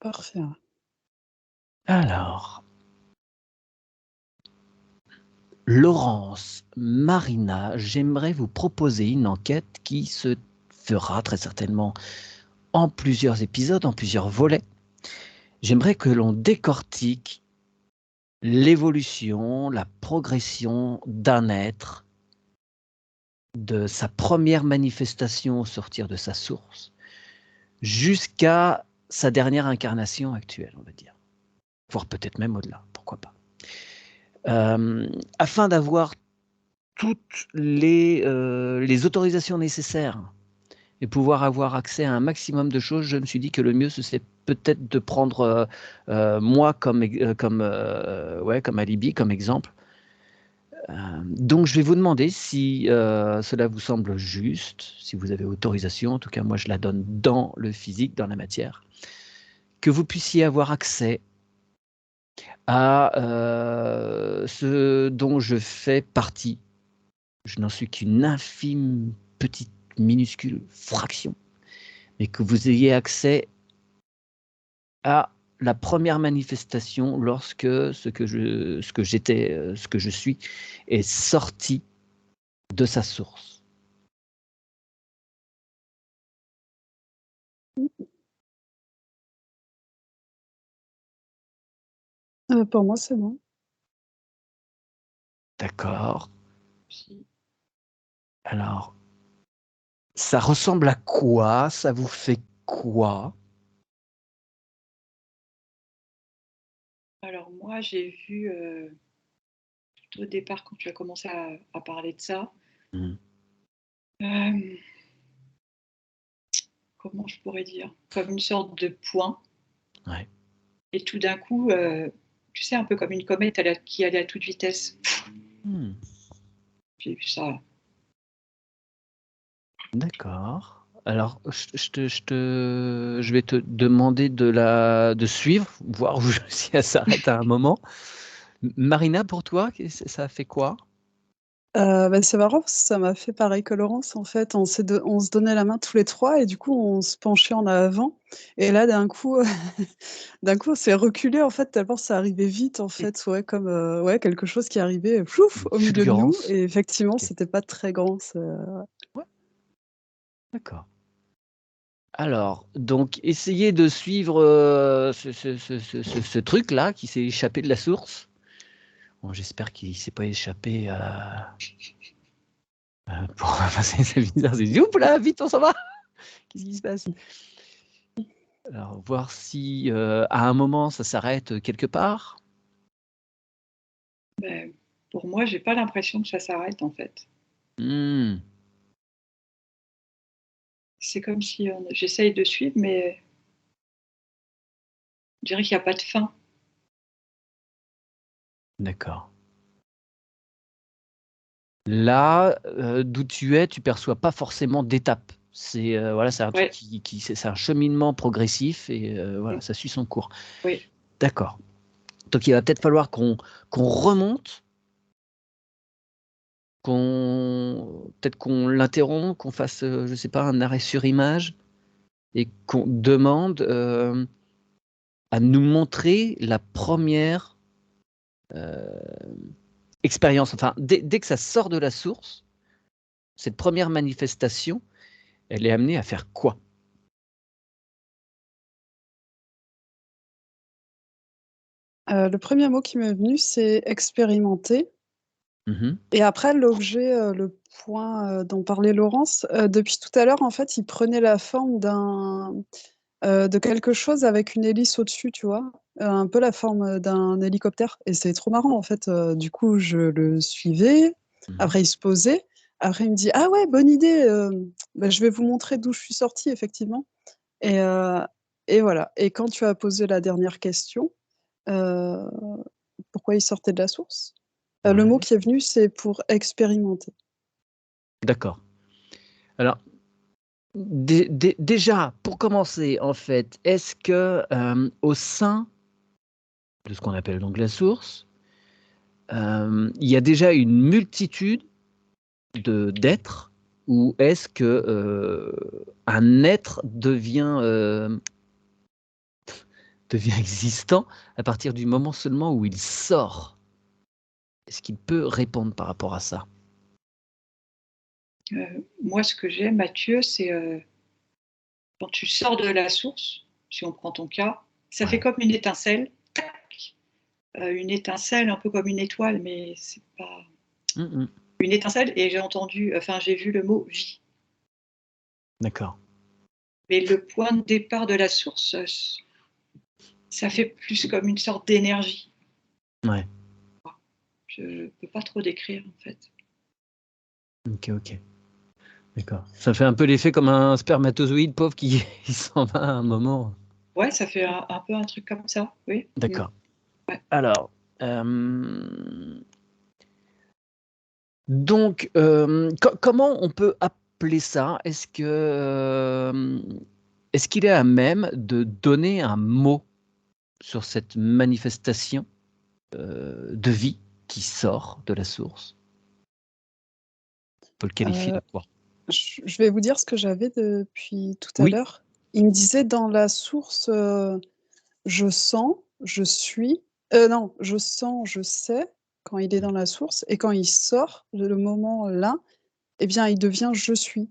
Parfait. Alors, Laurence, Marina, j'aimerais vous proposer une enquête qui se fera très certainement en plusieurs épisodes, en plusieurs volets. J'aimerais que l'on décortique l'évolution, la progression d'un être, de sa première manifestation au sortir de sa source, jusqu'à sa dernière incarnation actuelle, on va dire. Voire peut-être même au-delà, pourquoi pas. Afin d'avoir toutes les autorisations nécessaires et pouvoir avoir accès à un maximum de choses, je me suis dit que le mieux, c'est peut-être de prendre moi comme alibi, comme exemple. Donc, je vais vous demander si cela vous semble juste, si vous avez autorisation, en tout cas, moi, je la donne dans le physique, dans la matière, que vous puissiez avoir accès à ce dont je fais partie. Je n'en suis qu'une infime, petite, minuscule fraction, mais que vous ayez accès à la première manifestation lorsque ce que je suis, est sorti de sa source. Pour moi, c'est bon. D'accord. Alors, ça ressemble à quoi? Ça vous fait quoi? Alors moi, j'ai vu tout au départ quand tu as commencé à parler de ça. Comment je pourrais dire? Comme une sorte de point. Ouais. Et tout d'un coup, tu sais, un peu comme une comète qui allait à toute vitesse. J'ai vu ça. D'accord. Alors, je vais te demander de suivre, voir si elle s'arrête à un moment. Marina, pour toi, ça a fait quoi? C'est marrant parce que ça m'a fait pareil que Laurence, en fait. On se donnait la main tous les 3 et du coup, on se penchait en avant et là, d'un coup, on s'est reculés, en fait, tellement ça arrivait vite, en fait. Ouais, comme, quelque chose qui arrivait, plouf, Une au milieu de nous fulgurance. et effectivement, Ok. c'était pas très grand, Ouais. D'accord. Alors, donc, essayez de suivre ce truc-là qui s'est échappé de la source. Bon, j'espère qu'il ne s'est pas échappé pour passer sa vie. C'est oups là, vite, on s'en va. Qu'est-ce qui se passe? Alors, voir si à un moment ça s'arrête quelque part. Ben, pour moi, j'ai pas l'impression que ça s'arrête en fait. C'est comme si j'essaye de suivre, mais je dirais qu'il n'y a pas de fin. D'accord. Là, d'où tu es, tu perçois pas forcément d'étape. C'est voilà, c'est un truc c'est un cheminement progressif et voilà, ça suit son cours. Oui. D'accord. Donc il va peut-être falloir qu'on remonte, peut-être qu'on l'interrompt, qu'on fasse, je sais pas, un arrêt sur image et qu'on demande à nous montrer la première expérience. Enfin, dès que ça sort de la source, cette première manifestation, elle est amenée à faire quoi? Le premier mot qui m'est venu, c'est expérimenter. Et après l'objet, le point, dont parlait Laurence, depuis tout à l'heure, en fait, il prenait la forme de quelque chose avec une hélice au-dessus, tu vois? Un peu la forme, d'un hélicoptère et c'est trop marrant, en fait, du coup, je le suivais, après il se posait, après il me dit: «Ah ouais, bonne idée, je vais vous montrer d'où je suis sorti, effectivement» et heu et voilà et quand tu as posé la dernière question, heu, pourquoi il sortait de la source? Le mot Ouais. qui est venu, c'est pour expérimenter. D'accord. Alors, déjà, pour commencer, en fait, est-ce que, au sein de ce qu'on appelle donc la source, il y a déjà une multitude d'êtres ou est-ce que, un être devient, devient existant à partir du moment seulement où il sort. Est-ce qu'il peut répondre par rapport à ça? Moi, ce que j'ai, Mathieu, c'est quand tu sors de la source, si on prend ton cas, ça fait comme une étincelle, tac, une étincelle un peu comme une étoile, mais c'est pas une étincelle. Et j'ai vu le mot vie. D'accord. Mais le point de départ de la source, ça fait plus comme une sorte d'énergie. Ouais. Je ne peux pas trop décrire, en fait. Ok. D'accord. Ça fait un peu l'effet comme un spermatozoïde pauvre qui il s'en va à un moment. Ouais, ça fait un peu un truc comme ça, oui. D'accord. Ouais. Alors, donc, comment on peut appeler ça? Est-ce qu'il est à même de donner un mot sur cette manifestation de vie qui sort de la source? On peut le qualifier de quoi? Je vais vous dire ce que j'avais depuis tout à Oui. l'heure. Il me disait dans la source, je sens, je suis, non, je sens, je sais, quand il est dans la source et quand il sort, le moment là, eh bien, il devient je suis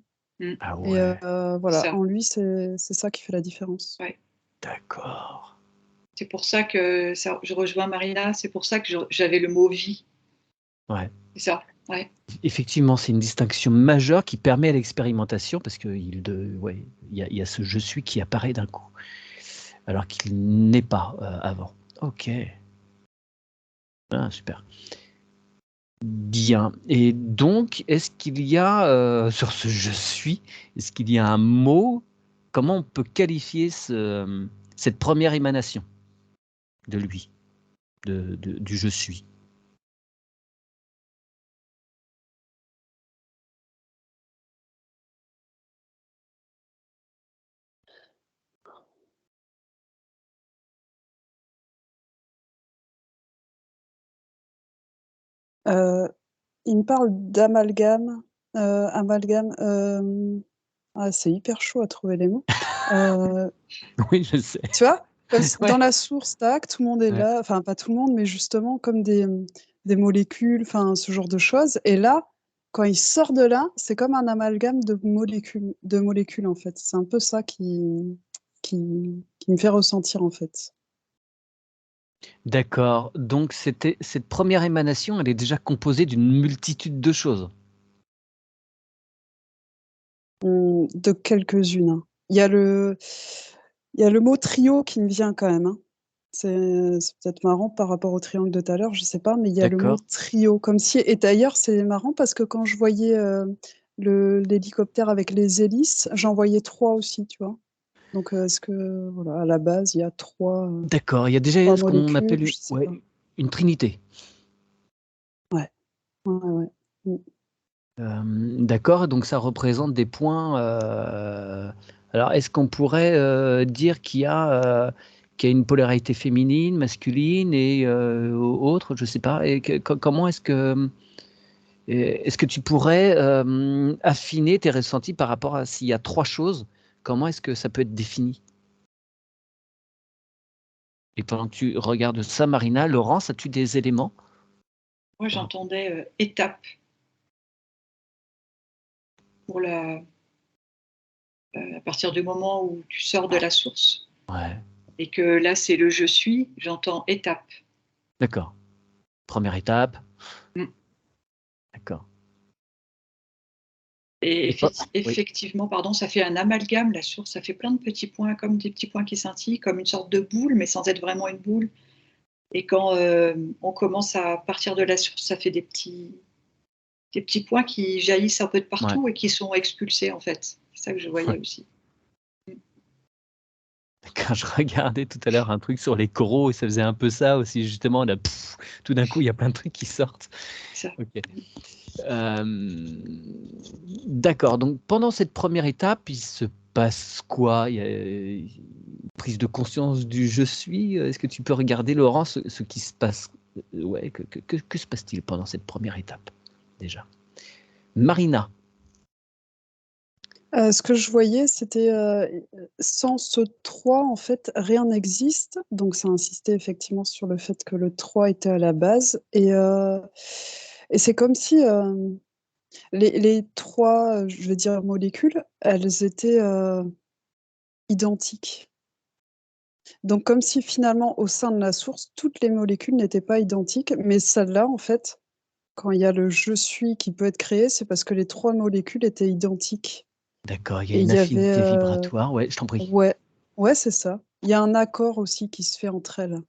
Ah et ouais, voilà, Ça. en lui, c'est ça qui fait la différence. Ouais. d'accord. C'est pour ça que je rejoins Marina, c'est pour ça que j'avais le mot vie. Ouais. C'est ça, ouais. Effectivement, c'est une distinction majeure qui permet à l'expérimentation parce qu'il y a ce je suis qui apparaît d'un coup, alors qu'il n'est pas avant. Ok. Ah, super. Bien. Et donc, est-ce qu'il y a, sur ce je suis, est-ce qu'il y a un mot? Comment on peut qualifier cette première émanation de lui, du je suis? Il me parle d'amalgame, amalgame, c'est hyper chaud à trouver les mots. Oui, je sais. Tu vois? Comme si Ouais. dans la source, tac, tout le monde est Ouais. là, enfin pas tout le monde, mais justement comme des molécules, enfin ce genre de choses et là, quand il sort de là, c'est comme un amalgame de molécules en fait. C'est un peu ça qui me fait ressentir en fait. D'accord, donc cette première émanation, elle est déjà composée d'une multitude de choses? De quelques-unes, hein. Il y a le mot trio qui me vient quand même, hein. C'est peut-être marrant par rapport au triangle de tout à l'heure, je sais pas, mais il y a le mot D'accord. trio comme si et d'ailleurs, c'est marrant parce que quand je voyais, l'hélicoptère avec les hélices, j'en voyais 3 aussi, tu vois? Donc, est-ce que voilà, à la base, il y a 3 D'accord, il y a déjà 3 ce qu'on molécules, appelle je sais pas. une trinité. Ouais. Ouais. Mmh. D'accord, donc ça représente des points, alors est-ce qu'on pourrait, dire qu'il y a une polarité féminine, masculine et autre? Je sais pas et comment est-ce que tu pourrais, affiner tes ressentis par rapport à s'il y a 3 choses, comment est-ce que ça peut être défini? Et pendant que tu regardes ça, Marina, Laurence, as-tu des éléments? Moi, j'entendais étape pour à partir du moment où tu sors de la source Ouais, et que là, c'est le je suis, j'entends étape. d'accord. Première étape, Mmh. d'accord. Et Et pas oui, effectivement, pardon, ça fait un amalgame, la source, ça fait plein de petits points, comme des petits points qui scintillent, comme une sorte de boule, mais sans être vraiment une boule. Et quand on commence à partir de la source, ça fait des petits points qui jaillissent un peu de ouais, partout et qui sont expulsés, en fait. C'est ça que je voyais ouais. aussi. Mmh. Quand je regardais tout à l'heure un truc sur les coraux et ça faisait un peu ça aussi justement là, tout d'un coup, il y a plein de trucs qui sortent. Ça. OK. Mmh. D'accord, donc pendant cette première étape, il se passe quoi? Il y a une prise de conscience du «je suis», est-ce que tu peux regarder Laurent ce qui se passe? Ouais, que se passe-t-il pendant cette première étape déjà? Marina? Ce que je voyais, c'était, sans ce 3, en fait, rien n'existe. Donc ça insistait effectivement sur le fait que le 3 était à la base et c'est comme si, les 3, je vais dire molécules, elles étaient, identiques. Donc comme si finalement, au sein de la source, toutes les molécules n'étaient pas identiques, mais celle-là, en fait, quand il y a le «je suis» qui peut être créé, c'est parce que les 3 molécules étaient identiques D'accord, il y a et il une y avait, affinité vibratoire. Ouais, je t'en prie. ouais, ouais, c'est ça. Il y a un accord aussi qui se fait entre elles.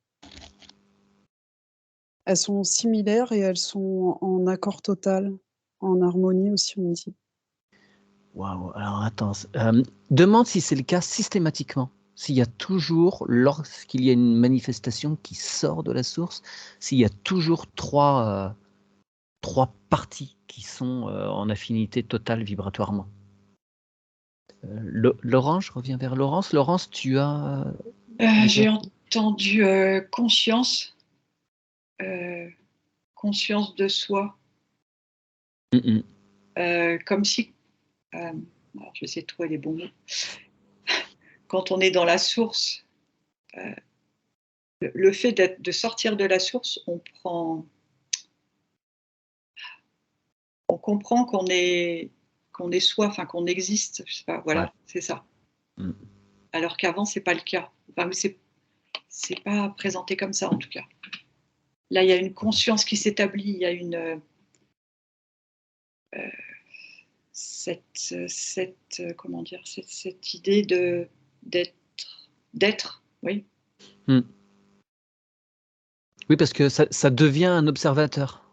Elles sont similaires et elles sont en accord total, en harmonie aussi, on dit. Waouh, alors attends, demande si c'est le cas systématiquement. S'il y a toujours, lorsqu'il y a une manifestation qui sort de la source, s'il y a toujours 3 parties qui sont, en affinité totale vibratoirement. Laurent, je reviens vers Laurence. Laurence, tu as, J'ai entendu conscience de soi, Mmh. comme si, alors je vais essayer de trouver les bons mots. Quand on est dans la source, le fait de sortir de la source, on comprend qu'on est soi, enfin qu'on existe, je sais pas, voilà, Ouais. c'est ça. Mmh. Alors qu'avant, c'est pas le cas. Enfin, c'est pas présenté comme ça, en tout cas. Là, il y a une conscience qui s'établit, il y a une, comment dire? Cette idée d'être, oui. Mmh. Oui, parce que ça devient un observateur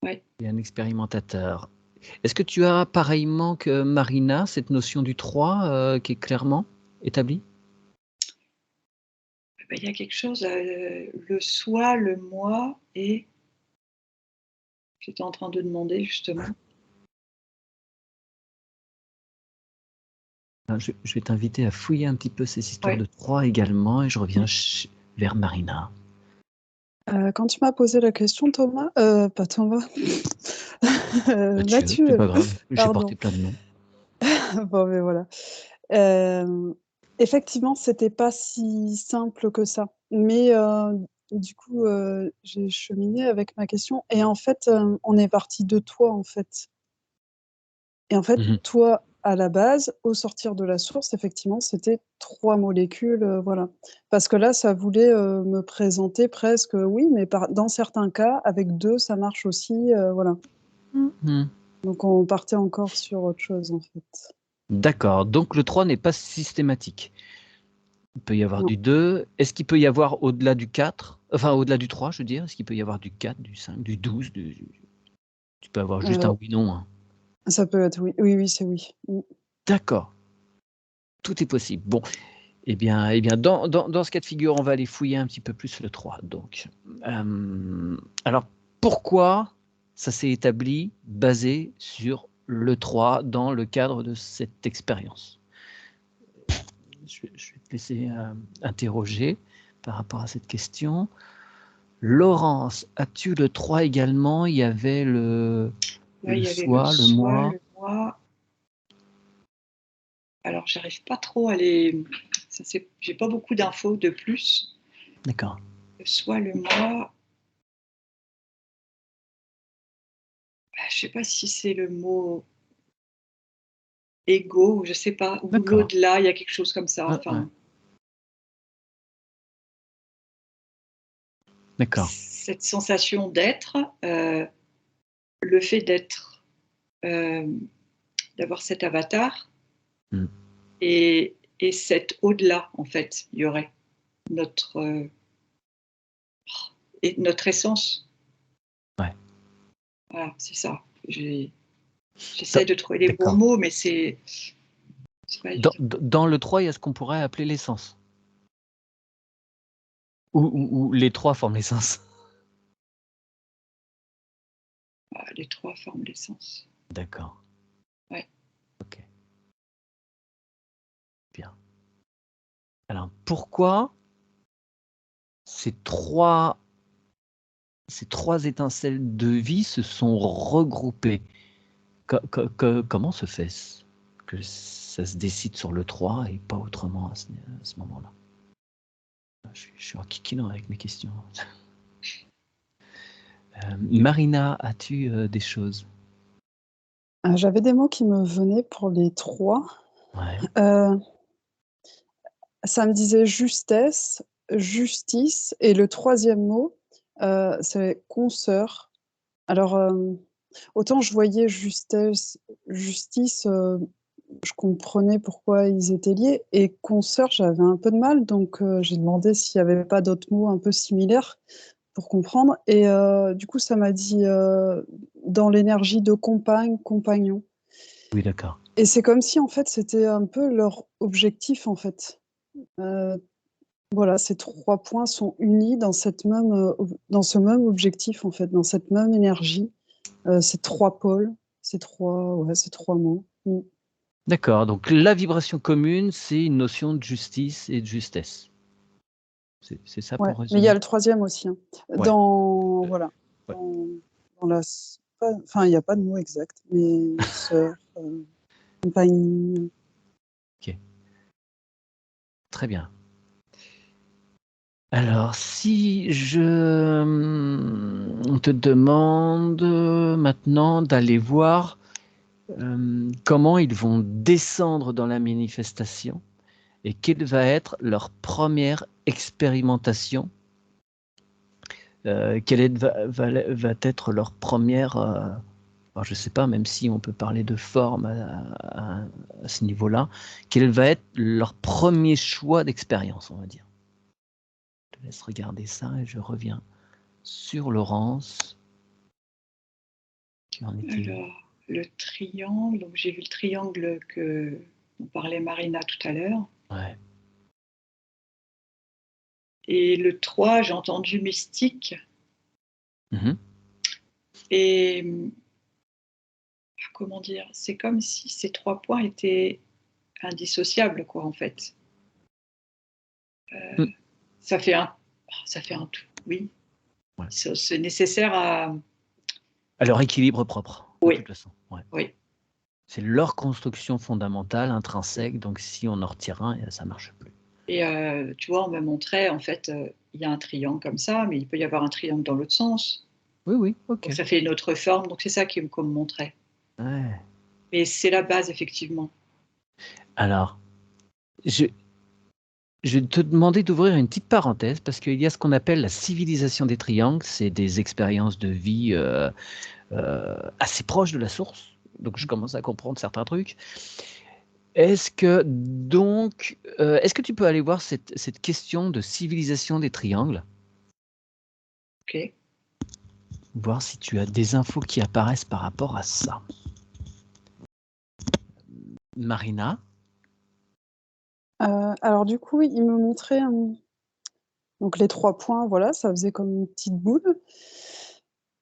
Ouais. et un expérimentateur. Est-ce que tu as, pareillement que Marina, cette notion du 3, qui est clairement établie? Il y a quelque chose, le soi, le moi et j'étais en train de demander justement. Je vais t'inviter à fouiller un petit peu ces histoires Ouais. de 3 également et je reviens Mmh. vers Marina. Quand tu m'as posé la question Thomas, pas Thomas, Mathieu, c'est Mathieu, pas grave, j'ai porté pardon. plein de noms. Bon, mais voilà. Effectivement, c'était pas si simple que ça. Mais, du coup, j'ai cheminé avec ma question et en fait, on est parti de toi, en fait. Et en fait, Mmh. toi, à la base, au sortir de la source, effectivement, c'était 3 molécules, voilà. Parce que là, ça voulait, me présenter presque, oui, mais dans certains cas, avec 2, ça marche aussi, voilà. Mmh. Donc on partait encore sur autre chose, en fait. D'accord, donc le 3 n'est pas systématique. Il peut y avoir Non. du 2. Est-ce qu'il peut y avoir au-delà du 4? Enfin, au-delà du 3, je veux dire? Est-ce qu'il peut y avoir du 4, du 5, du 12, tu peux avoir juste un Heu, oui/non, hein? Ça peut être oui. Oui, oui, c'est oui. Mmh. D'accord, tout est possible. Bon, eh bien, dans ce cas de figure, on va aller fouiller un petit peu plus le 3 donc. Alors pourquoi ça s'est établi basé sur le 3 dans le cadre de cette expérience? Je vais te laisser, interroger par rapport à cette question. Laurence, as-tu le 3 également? Il y avait Ouais, le il y avait le soi, le soi, moi? le moi. Alors j'arrive pas trop à les ça c'est j'ai pas beaucoup d'infos de plus. D'accord. Le soi, le moi, je sais pas si c'est le mot ego ou je sais pas, ou D'accord. l'au-delà, il y a quelque chose comme ça, Ouais, ouais. enfin, D'accord. cette sensation d'être, le fait d'être, hem, d'avoir cet avatar Mmh. et cet au-delà, en fait, il y aurait notre, et notre essence. Ouais. Voilà, c'est ça. Dans J'essaie de trouver les bons d'accord. mots, mais c'est pas évident. Dans le 3, il y a ce qu'on pourrait appeler l'essence? Ou les 3 forment l'essence? Ah, les 3 forment l'essence. D'accord, Ouais. OK, bien. Alors pourquoi ces 3 ces 3 étincelles de vie se sont regroupées? Comment se fait que ça se décide sur le 3 et pas autrement à ce moment-là? Je suis en kikinant avec mes questions. Marina, as-tu des choses? J'avais des mots qui me venaient pour les 3. Ouais. Ça me disait justesse, justice et le 3e mot, c'est consoeur. Alors, autant je voyais justesse, justice, je comprenais pourquoi ils étaient liés et consoeur, j'avais un peu de mal donc j'ai demandé s'il y avait pas d'autres mots un peu similaires pour comprendre et du coup ça m'a dit, dans l'énergie de compagne, compagnon Oui, d'accord. et c'est comme si en fait c'était un peu leur objectif en fait. Voilà, ces 3 points sont unis dans dans ce même objectif en fait, dans cette même énergie, ces 3 pôles, ces 3 mots. D'accord, donc la vibration commune, c'est une notion de justice et de justesse. C'est ça Ouais, pour mais il y a résumer? le 3e aussi, hein. Ouais, Voilà, ouais. dans la s pas enfin, il y a pas de mot exact, mais sœur, compagnie. OK. Très bien. Alors, si on te demande maintenant d'aller voir comment ils vont descendre dans la manifestation et quelle va être leur première expérimentation, va être leur première, je ne sais pas, même si on peut parler de forme à ce niveau-là, quel va être leur premier choix d'expérience, on va dire. Je te laisse regarder ça et je reviens sur Laurence. Tu en étais où? Alors, le triangle, donc j'ai vu le triangle dont parlait Marina tout à l'heure. Ouais. Et le 3, j'ai entendu mystique. Mhm. Et comment dire, c'est comme si ces 3 points étaient indissociables, quoi, en fait. Mm. Ça fait un tout, oui. Ouais. C'est nécessaire à leur équilibre propre, de oui, toute façon. Ouais. oui. C'est leur construction fondamentale, intrinsèque, donc si on en retire un, ça ne marche plus. Et tu vois, on me montrait, en fait, il y a un triangle comme ça, mais il peut y avoir un triangle dans l'autre sens. Oui, oui, ok. Donc ça fait une autre forme, donc c'est ça qu'on me montrait. Ouais. Mais c'est la base, effectivement. Alors, je vais te demander d'ouvrir une petite parenthèse parce qu'il y a ce qu'on appelle la civilisation des triangles. C'est des expériences de vie assez proches de la source. Donc, je commence à comprendre certains trucs. Est-ce que tu peux aller voir cette question de civilisation des triangles? Ok. Voir si tu as des infos qui apparaissent par rapport à ça. Marina? Alors du coup, il me montrait, donc les 3 points, voilà, ça faisait comme une petite boule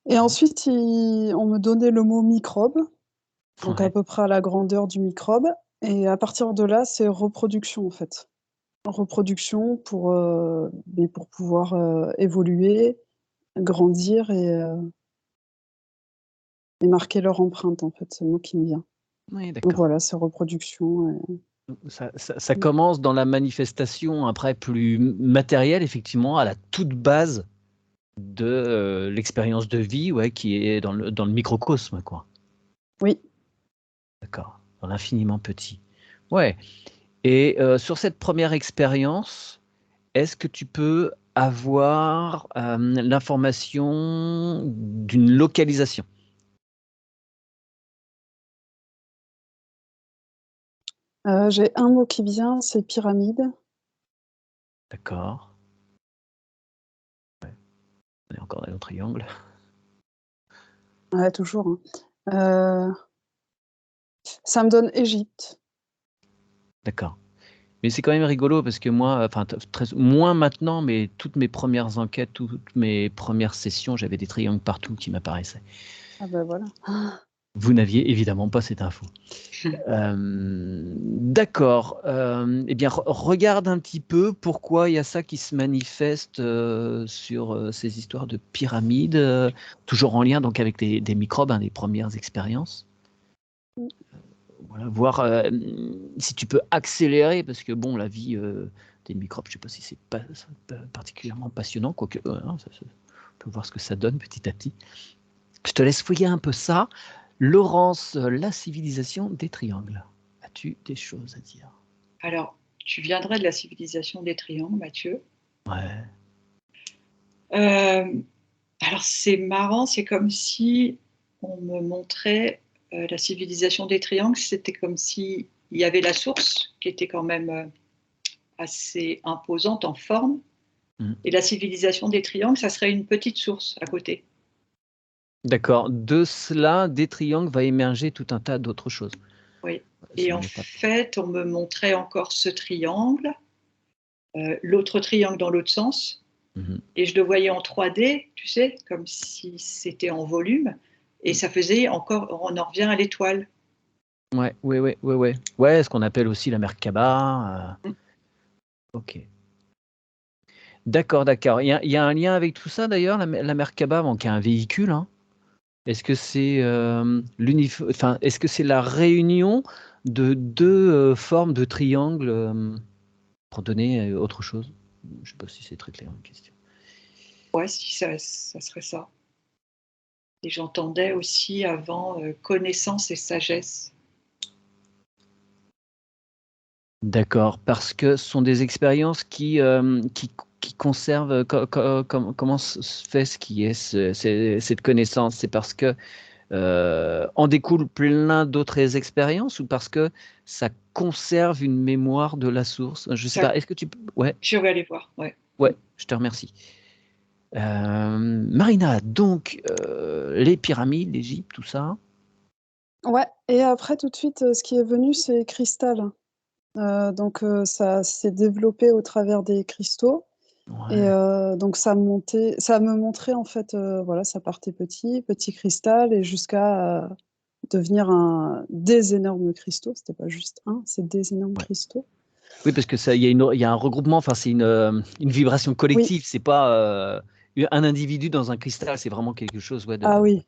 et ensuite on me donnait le mot microbe, donc à Ouais. peu près à la grandeur du microbe et à partir de là, c'est reproduction, en fait. Reproduction pour pouvoir, évoluer, grandir et marquer leur empreinte, en fait, c'est le mot qui me vient. Oui, Donc d'accord. voilà, c'est reproduction, Ça commence dans la manifestation après plus matérielle, effectivement, à la toute base de l'expérience de vie, ouais, qui est dans le microcosme, quoi. oui. D'accord, dans l'infiniment petit. Ouais. Et sur cette première expérience, est-ce que tu peux avoir l'information d'une localisation? J'ai un mot qui vient, c'est pyramide. D'accord. On est encore dans le triangle. Ouais, toujours, hein. Ça me donne Égypte. D'accord. Mais c'est quand même rigolo parce que moi, enfin moins maintenant, mais toutes mes premières enquêtes, toutes mes premières sessions, j'avais des triangles partout qui m'apparaissaient. Ah bah, voilà. Vous n'aviez évidemment pas cette info. D'accord. Eh bien, regarde un petit peu pourquoi il y a ça qui se manifeste sur ces histoires de pyramides, toujours en lien donc avec des microbes, hein, les premières expériences. Voilà, voir si tu peux accélérer, parce que bon, la vie des microbes, je ne sais pas si c'est pas particulièrement passionnant, quoique on peut voir ce que ça donne petit à petit. Je te laisse fouiller un peu ça. Laurence, la civilisation des triangles. As-tu des choses à dire? Alors, tu viendrais de la civilisation des triangles, Mathieu. Ouais. Alors, c'est marrant, c'est comme si on me montrait la civilisation des triangles, c'était comme s'il y avait la source qui était quand même assez imposante en forme, et la civilisation des triangles, ça serait une petite source à côté. D'accord. De cela, des triangles, va émerger tout un tas d'autres choses. Oui. Et en fait, on me montrait encore ce triangle, l'autre triangle dans l'autre sens, et je le voyais en 3D, tu sais, comme si c'était en volume, et ça faisait encore, on en revient à l'étoile. Ouais, ce qu'on appelle aussi la Merkaba. Ok. D'accord. Il y a un lien avec tout ça d'ailleurs, la Merkaba, qui est un véhicule. Hein. Est-ce que c'est est-ce que c'est la réunion de deux formes de triangles pour donner autre chose? Je ne sais pas si c'est très clair la question. Ouais, si ça serait ça. Et j'entendais aussi avant connaissance et sagesse. D'accord, parce que ce sont des expériences qui conservent. Comment se fait ce qui est cette connaissance? C'est parce que en découle plein d'autres expériences ou parce que ça conserve une mémoire de la source? Je ne sais pas. Est-ce que tu peux? Ouais. Je vais aller voir. Ouais. Ouais, je te remercie. Marina, donc les pyramides, l'Égypte, tout ça. Ouais, et après tout de suite, ce qui est venu, c'est cristal. Donc ça s'est développé au travers des cristaux. Ouais. Et donc ça me montrait en fait, voilà, ça partait petit cristal et jusqu'à devenir des énormes cristaux. C'était pas juste un, c'est des énormes cristaux. Oui, parce que ça, il y a un regroupement. Enfin, c'est une vibration collective. Oui. C'est pas un individu dans un cristal. C'est vraiment quelque chose. Ouais, Ah oui.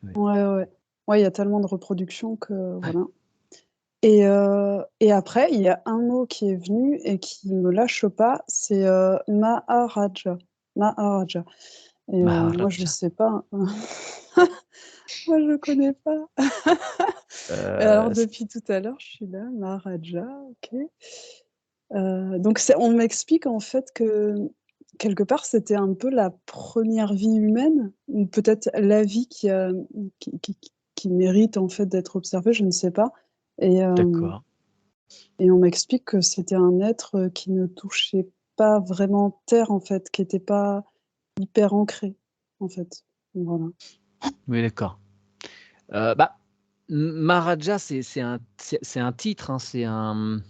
Ouais. Ouais. Ouais, il y a tellement de reproduction que voilà. Et après, il y a un mot qui est venu et qui me lâche pas, c'est Maharaja. Maharaja. Et moi, je sais pas. Moi, je connais pas. Et alors, depuis tout à l'heure, je suis là, Maharaja, ok. Donc, on m'explique en fait que quelque part, c'était un peu la première vie humaine, ou peut-être la vie qui mérite en fait d'être observée, je ne sais pas. D'accord. Et on m'explique que c'était un être qui ne touchait pas vraiment terre, en fait, qui n'était pas hyper ancré, en fait. Voilà. Oui, d'accord. Maharaja, c'est un titre. Hein, il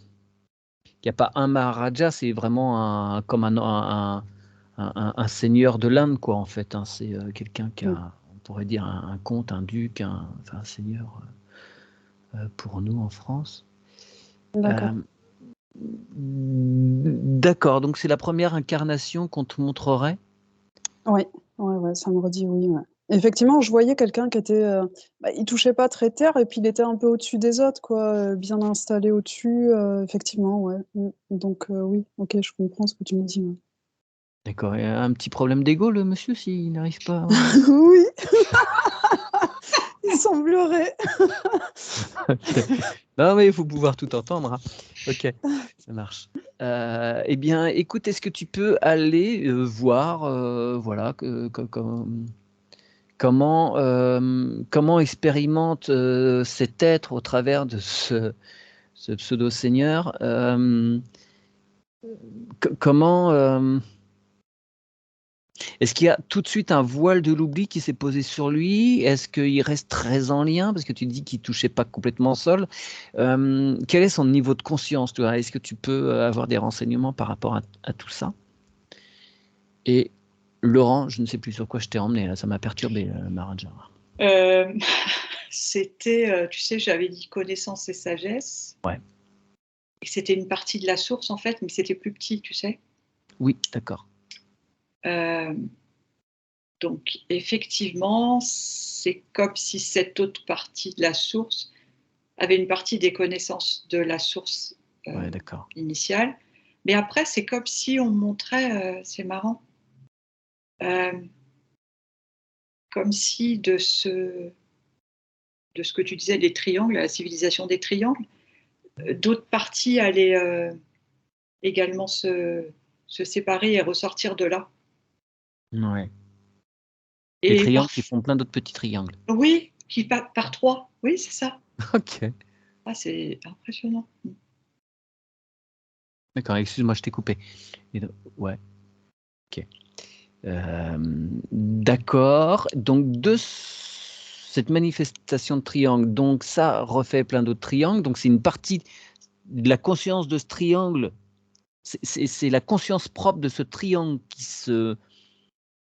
n'y a pas un Maharaja, c'est vraiment comme un seigneur de l'Inde, quoi, en fait. Hein. C'est quelqu'un qui a, on pourrait dire, un comte, un duc, un seigneur pour nous en France. D'accord. D'accord, donc c'est la première incarnation qu'on te montrerait? Ouais, ça me redit oui, ouais. Effectivement, je voyais quelqu'un qui était, il touchait pas très terre et puis il était un peu au-dessus des autres, quoi, bien installé au-dessus, effectivement, ouais. Donc oui, OK, je comprends ce que tu me dis, ouais. D'accord, et un petit problème d'ego, le monsieur, s'il n'arrive pas Oui! Il semblerait. OK. Non, mais il faut pouvoir tout entendre, hein. OK, ça marche. Eh bien, écoute, est-ce que tu peux aller, voir, voilà, comment expérimente, cet être au travers de ce pseudo-seigneur? Comment, est-ce qu'il y a tout de suite un voile de l'oubli qui s'est posé sur lui? Est-ce qu'il reste très en lien? Parce que tu dis qu'il touchait pas complètement seul. Quel est son niveau de conscience, toi? Est-ce que tu peux avoir des renseignements par rapport à tout ça? Et Laurent, je ne sais plus sur quoi je t'ai emmené là, ça m'a perturbé, Maharaja. C'était, tu sais, j'avais dit connaissance et sagesse. Ouais. Et c'était une partie de la source en fait, mais c'était plus petit, tu sais. Oui, d'accord. Donc effectivement, c'est comme si cette autre partie de la source avait une partie des connaissances de la source d'accord. initiale. Mais après, c'est comme si on montrait, c'est marrant, comme si de ce que tu disais, des triangles, la civilisation des triangles, d'autres parties allaient également se séparer et ressortir de là. Ouais. Des Et triangles qui font plein d'autres petits triangles. Oui, qui par 3. Oui, c'est ça. Ok. Ah, c'est impressionnant. D'accord, excuse-moi, je t'ai coupé. Ouais. Ok. D'accord. Donc, de cette manifestation de triangle, donc ça refait plein d'autres triangles. Donc, c'est une partie de la conscience de ce triangle. C'est la conscience propre de ce triangle qui se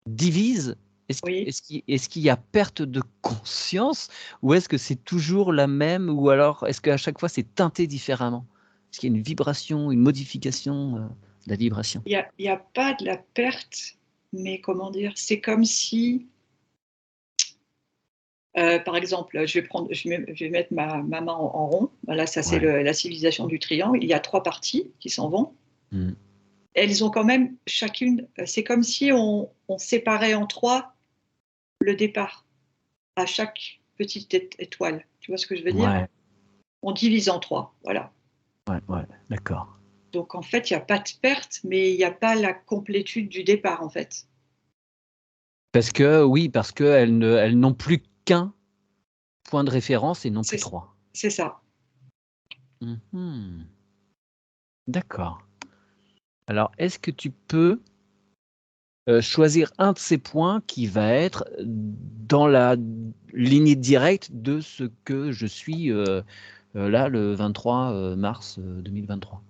divise. Oui. Est-ce qu'il y a perte de conscience ou est-ce que c'est toujours la même ou alors est-ce qu'à chaque fois c'est teinté différemment? Est-ce qu'il y a une vibration, une modification de la vibration? Il y a pas de la perte, mais comment dire? C'est comme si, par exemple, je vais mettre ma main en rond. Voilà, ça c'est la civilisation du triangle. Il y a 3 parties qui s'en vont. Mmh. Elles ont quand même chacune, c'est comme si on séparait en 3 le départ à chaque petite étoile. Tu vois ce que je veux dire? Ouais, On divise en 3, voilà. ouais, d'accord. Donc en fait, il y a pas de perte, mais il y a pas la complétude du départ, en fait. Parce qu'elles n'ont plus qu'un point de référence et non plus 3. C'est ça. Mmh. D'accord. Alors, est-ce que tu peux choisir un de ces points qui va être dans la lignée directe de ce que je suis là le 23 mars 2023?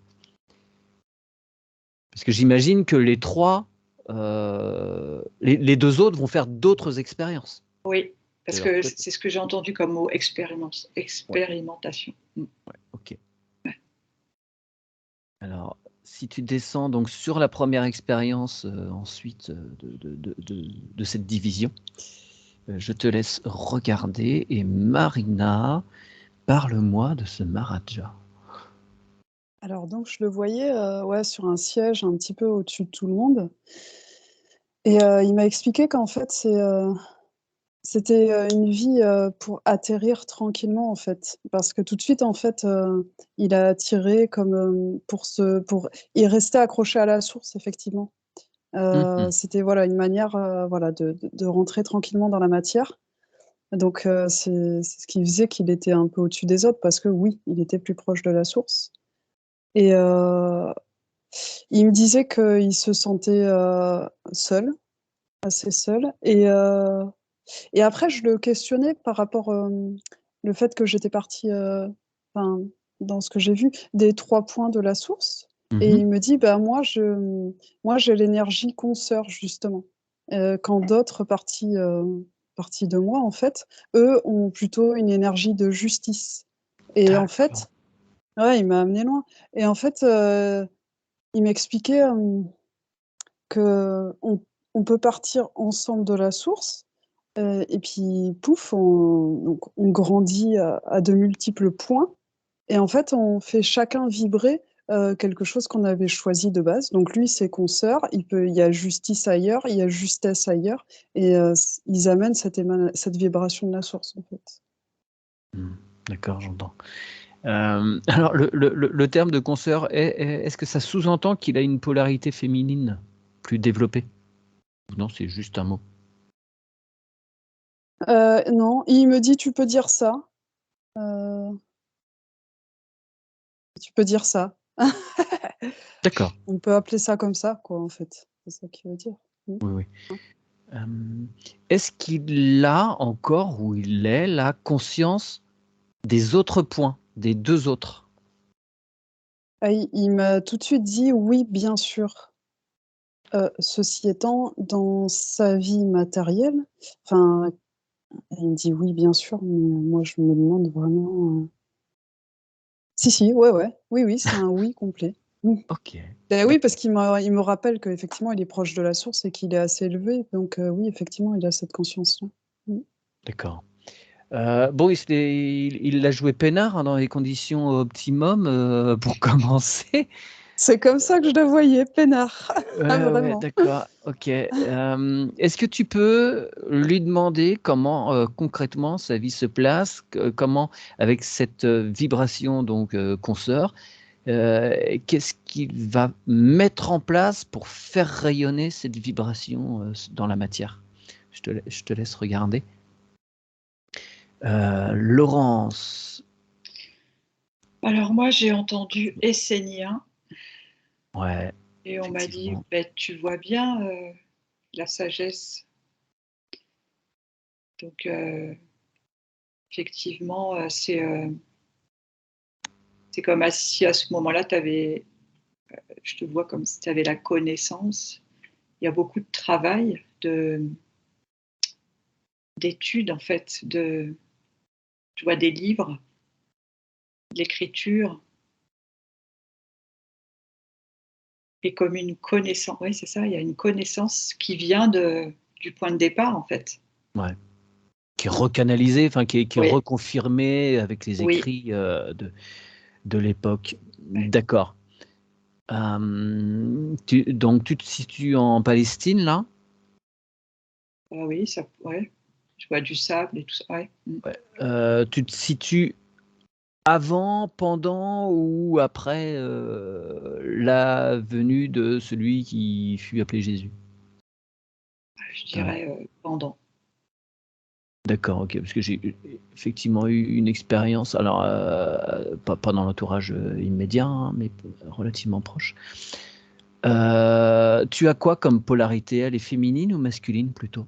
Parce que j'imagine que les 3, les 2 autres vont faire d'autres expériences Oui, de parce leur que côté. c'est ce que j'ai entendu comme mot, Ouais, expérimentation. ouais, OK. Alors, si tu descends donc sur la première expérience, ensuite, de cette division, je te laisse regarder et Marina, parle-moi de ce Maharaja. Alors donc je le voyais, ouais, sur un siège un petit peu au-dessus de tout le monde et il m'a expliqué qu'en fait c'était, une vie, pour atterrir tranquillement, en fait. Parce que tout de suite, en fait, il a attiré comme, il restait accroché à la source, effectivement. Mmh. C'était, voilà, une manière, voilà, de rentrer tranquillement dans la matière. Donc c'est ce qui faisait qu'il était un peu au-dessus des autres parce que oui, il était plus proche de la source et il me disait qu'il se sentait, seul, assez seul et après je le questionnais par rapport, le fait que j'étais partie, enfin, dans ce que j'ai vu, des 3 points de la source et Mmh. il me dit: «Bah, moi j'ai l'énergie consoeur justement». Quand d'autres parties de moi, en fait, eux ont plutôt une énergie de justice et en D'accord. fait ouais, il m'a amené loin et en fait, il m'expliquait, qu'on on peut partir ensemble de la source. Et puis pouf, on grandit à de multiples points et en fait, on fait chacun vibrer, quelque chose qu'on avait choisi de base. Donc lui, c'est consoeur, il y a justice ailleurs, il y a justesse ailleurs et ils amènent cette vibration de la source, en fait. Mmh. D'accord, j'entends. Alors le terme de consoeur, est-ce que ça sous-entend qu'il a une polarité féminine plus développée? Ou non, c'est juste un mot? Non, il me dit: «Tu peux dire ça, heu, tu peux dire ça». D'accord, On peut appeler ça comme ça, quoi, en fait. C'est ça qu'il veut dire. Mmh. oui, oui. Est-ce qu'il a encore ou il est la conscience des autres points, des 2 autres? Ah, il m'a tout de suite dit: «Oui, bien sûr». Ceci étant, dans sa vie matérielle, enfin, il me dit: «Oui, bien sûr», mais moi je me demande vraiment, si, si, ouais, ouais, oui, oui, c'est un oui complet. Mmh. OK, Beh, oui, parce d'accord, qu'il me rappelle qu'effectivement il est proche de la source et qu'il est assez élevé, donc oui, effectivement, il a cette conscience-là. Mmh. d'accord. Bon, il l'a joué peinard, hein, dans les conditions optimum, pour commencer. C'est comme ça que je le voyais, peinard. Ouais, Vraiment. d'accord, ok. Est-ce que tu peux lui demander comment concrètement sa vie se place, comment avec cette vibration donc consoeur, qu'est-ce qu'il va mettre en place pour faire rayonner cette vibration dans la matière? Je te laisse regarder. Laurence. Alors moi, j'ai entendu essénien. Ouais. Et on m'a dit, tu vois bien la sagesse. Donc, effectivement, c'est comme si à ce moment-là, je te vois comme si tu avais la connaissance. Il y a beaucoup de travail, d'études, en fait. Je vois des livres, de l'écriture. Et comme une connaissance, oui, c'est ça, il y a une connaissance qui vient du point de départ, en fait. Ouais. Qui est recanalisé, enfin qui est Oui. reconfirmé avec les Oui. écrits de l'époque. Ouais. D'accord. Donc tu te situes en Palestine là? Oui, ouais. Je vois du sable et tout ça. Ouais. Ouais. Tu te situes avant, pendant ou après la venue de celui qui fut appelé Jésus? Je dirais pendant. D'accord, ok, parce que j'ai effectivement eu une expérience, alors pas dans l'entourage immédiat, hein, mais relativement proche. Tu as quoi comme polarité? Elle est féminine ou masculine plutôt?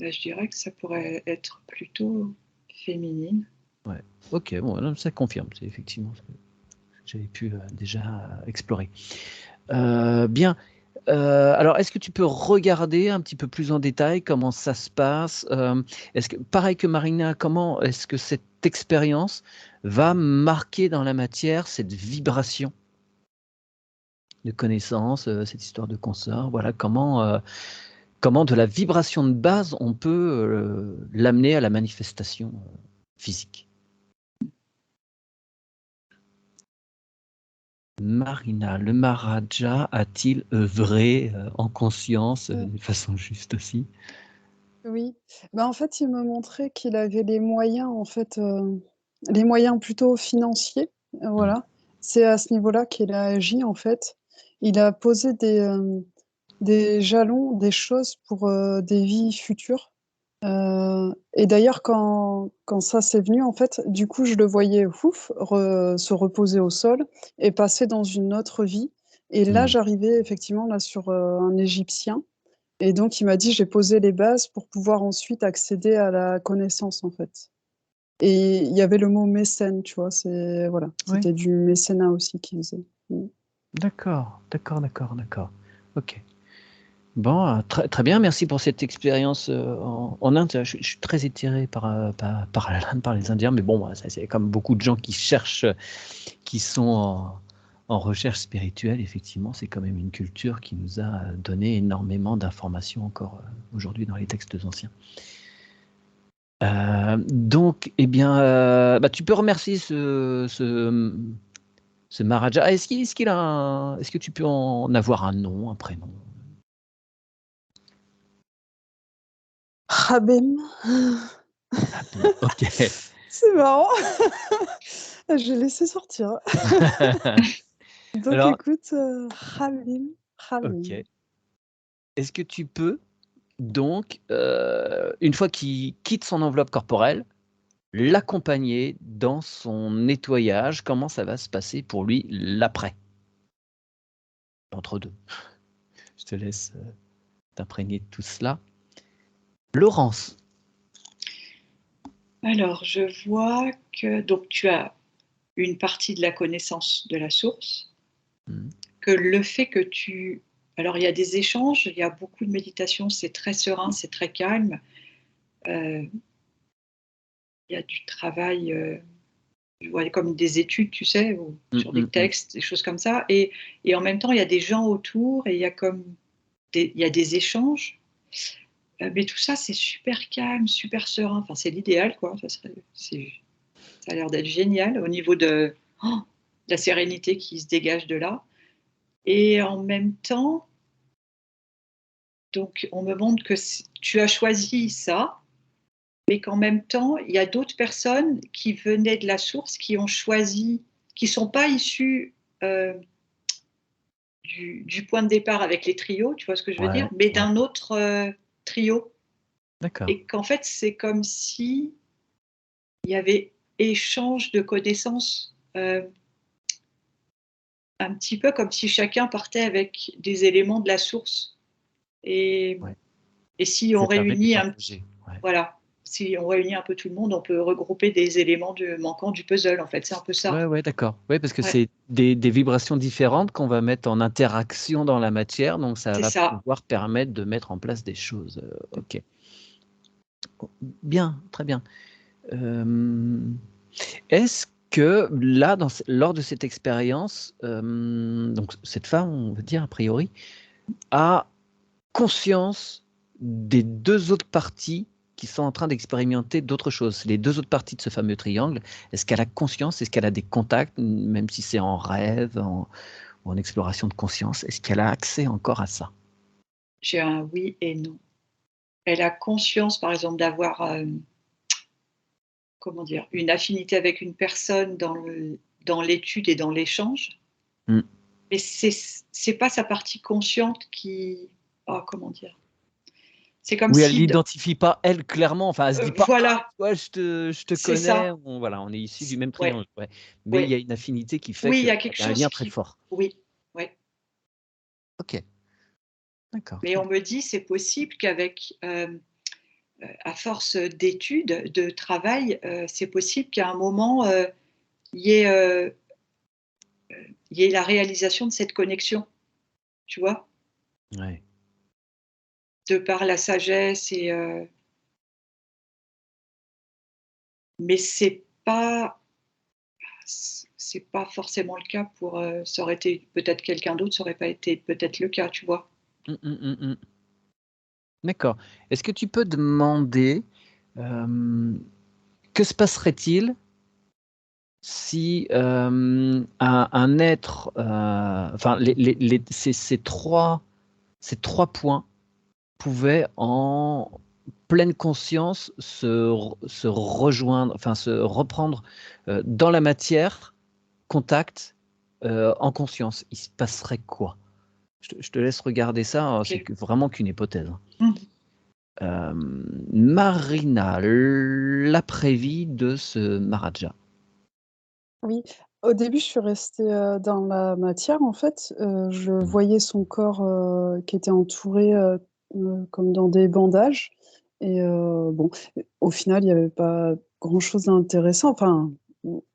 Je dirais que ça pourrait être plutôt féminine. Ouais, ok, bon, ça confirme, c'est effectivement ce que j'avais pu déjà explorer. Bien. Alors, est-ce que tu peux regarder un petit peu plus en détail comment ça se passe? Est-ce que, pareil que Marina, comment est-ce que cette expérience va marquer dans la matière cette vibration de connaissance, cette histoire de consort? Voilà, comment de la vibration de base on peut l'amener à la manifestation physique? Marina, le Maharaja a-t-il œuvré en conscience de façon juste aussi? Oui. En fait, il me montrait qu'il avait les moyens, en fait, les moyens plutôt financiers, Mmh. voilà. C'est à ce niveau-là qu'il a agi, en fait. Il a posé des jalons, des choses pour, des vies futures. Et d'ailleurs quand ça s'est venu, en fait, du coup, je le voyais, ouf, se reposer au sol et passer dans une autre vie et là, Mmh. j'arrivais effectivement là sur, un Égyptien et donc il m'a dit: «J'ai posé les bases pour pouvoir ensuite accéder à la connaissance», en fait et il y avait le mot mécène, tu vois? C'est voilà, Oui. c'était du mécénat aussi qu'il faisait. Mmh. D'accord, d'accord, d'accord, d'accord. OK. Bon, très très bien, merci pour cette expérience, en Inde. Je suis très attiré par l'Inde, par les Indiens, mais bon, moi, ça c'est comme beaucoup de gens qui cherchent, qui sont en recherche spirituelle, effectivement, c'est quand même une culture qui nous a donné énormément d'informations encore, aujourd'hui dans les textes anciens. Donc eh bien, tu peux remercier ce Maharaja. Est-ce que tu peux en avoir un nom, un prénom? Rabem. OK. C'est marrant. J'ai laissé sortir. Donc Alors écoute, Khalim, OK. Khalim. Est-ce que tu peux donc, une fois qu'il quitte son enveloppe corporelle, l'accompagner dans son nettoyage? Comment ça va se passer pour lui l'après? L'entre-deux. Je te laisse, t'imprégner de tout cela. Laurence. Alors, je vois que donc tu as une partie de la connaissance de la source, Mmh. que le fait que alors il y a des échanges, il y a beaucoup de méditation, c'est très serein, c'est très calme. Il y a du travail, je vois comme des études, tu sais, Mmh, sur des mmh, mmh. textes, des choses comme ça et en même temps, il y a des gens autour et il y a comme il y a des échanges. Mais tout ça, c'est super calme, super serein. Enfin, c'est l'idéal, quoi. Ça a l'air d'être génial au niveau de la sérénité qui se dégage de là. Et en même temps, donc, on me montre que tu as choisi ça, mais qu'en même temps, il y a d'autres personnes qui venaient de la source, qui ont choisi, qui ne sont pas issues du point de départ avec les trios, tu vois ce que je veux dire, mais d'un autre trio. D'accord. Et qu'en fait, c'est comme si il y avait échange de connaissances, un petit peu comme si chacun partait avec des éléments de la source. Et si on réunit voilà, si on réunit un peu tout le monde, on peut regrouper des éléments manquants du puzzle, en fait. C'est un peu ça. Ouais, d'accord. Oui, parce que c'est des vibrations différentes qu'on va mettre en interaction dans la matière, donc ça va pouvoir permettre de mettre en place des choses. OK. Bien, très bien. Est-ce que là, lors de cette expérience, donc cette femme, on va dire a priori, a conscience des 2 autres parties qui sont en train d'expérimenter d'autres choses? Les 2 autres parties de ce fameux triangle, est-ce qu'elle a conscience? Est-ce qu'elle a des contacts, même si c'est en rêve, ou en exploration de conscience? Est-ce qu'elle a accès encore à ça? J'ai un oui et non. Elle a conscience, par exemple, d'avoir, comment dire? Une affinité avec une personne dans l'étude et dans l'échange. Mmh. Mais c'est pas sa partie consciente qui comment dire? C'est comme Oui, elle si l'identifie pas, elle, clairement, enfin, elle se dit pas: «Ah, voilà, ouais, je te c'est connais», ça. on est issus du même Ouais, triangle, mais il y ouais. a une affinité qui fait Oui, il qu'il y a quelque y a un chose lien très qui fort. oui, ouais. OK, d'accord, Mais très on bien. me dit: «C'est possible qu'avec, à force d'études, de travail, c'est possible qu'à un moment, il y ait, il y ait la réalisation de cette connexion», tu vois? Ouais. De par la sagesse mais c'est pas forcément le cas pour, ça aurait été peut-être quelqu'un d'autre, ça aurait pas été peut-être le cas, tu vois? Mmh, mmh, mmh, mmh. D'accord. Est-ce que tu peux demander, hem, que se passerait-il si, un être, enfin ces trois points pouvaient en pleine conscience se rejoindre, enfin se reprendre, dans la matière, contact, en conscience? Il se passerait quoi? Je te laisse regarder ça, hein, c'est OK. vraiment qu'une hypothèse, hein. Mmh. Marina, l'après-vie de ce Maharaja. Oui, au début, je suis restée, dans la matière, en fait, je Mmh. voyais son corps, qui était entouré, comme dans des bandages et bon, au final, il y avait pas grand-chose d'intéressant, enfin,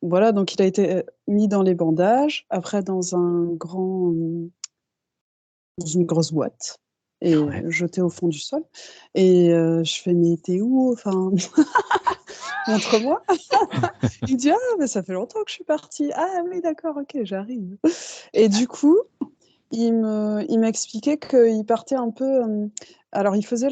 voilà, donc il a été, mis dans les bandages, après dans dans une grosse boîte et Ouais. jeté au fond du sol et je fais: «Mais tu es où? Enfin, montre-moi». Il dit: «Ah, mais ça fait longtemps que je suis partie». «Ah oui, d'accord, OK, j'arrive» et du coup, il m'expliquait qu'il partait un peu, alors il faisait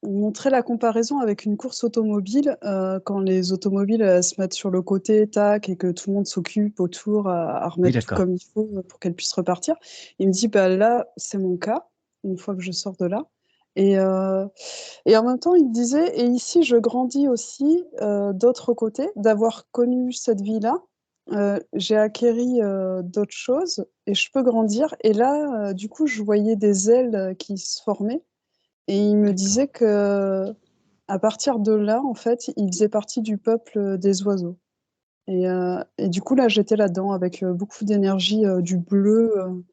il montrait la comparaison avec une course automobile, quand les automobiles, se mettent sur le côté, tac et que tout le monde s'occupe autour à Oui, remettre tout d'accord. comme il faut, pour qu'elles puissent repartir. Il me dit: «Bah, là, c'est mon cas, une fois que je sors de là» et en même temps, il me disait: «Et ici, je grandis aussi, d'autre côté, d'avoir connu cette vie-là, j'ai acquéri, d'autres choses et je peux grandir» et là, du coup, je voyais des ailes, qui se formaient et il me D'accord. disait qu'à partir de là, en fait, il faisait partie du peuple, des oiseaux et du coup, là, j'étais là-dedans avec, beaucoup d'énergie, du bleu,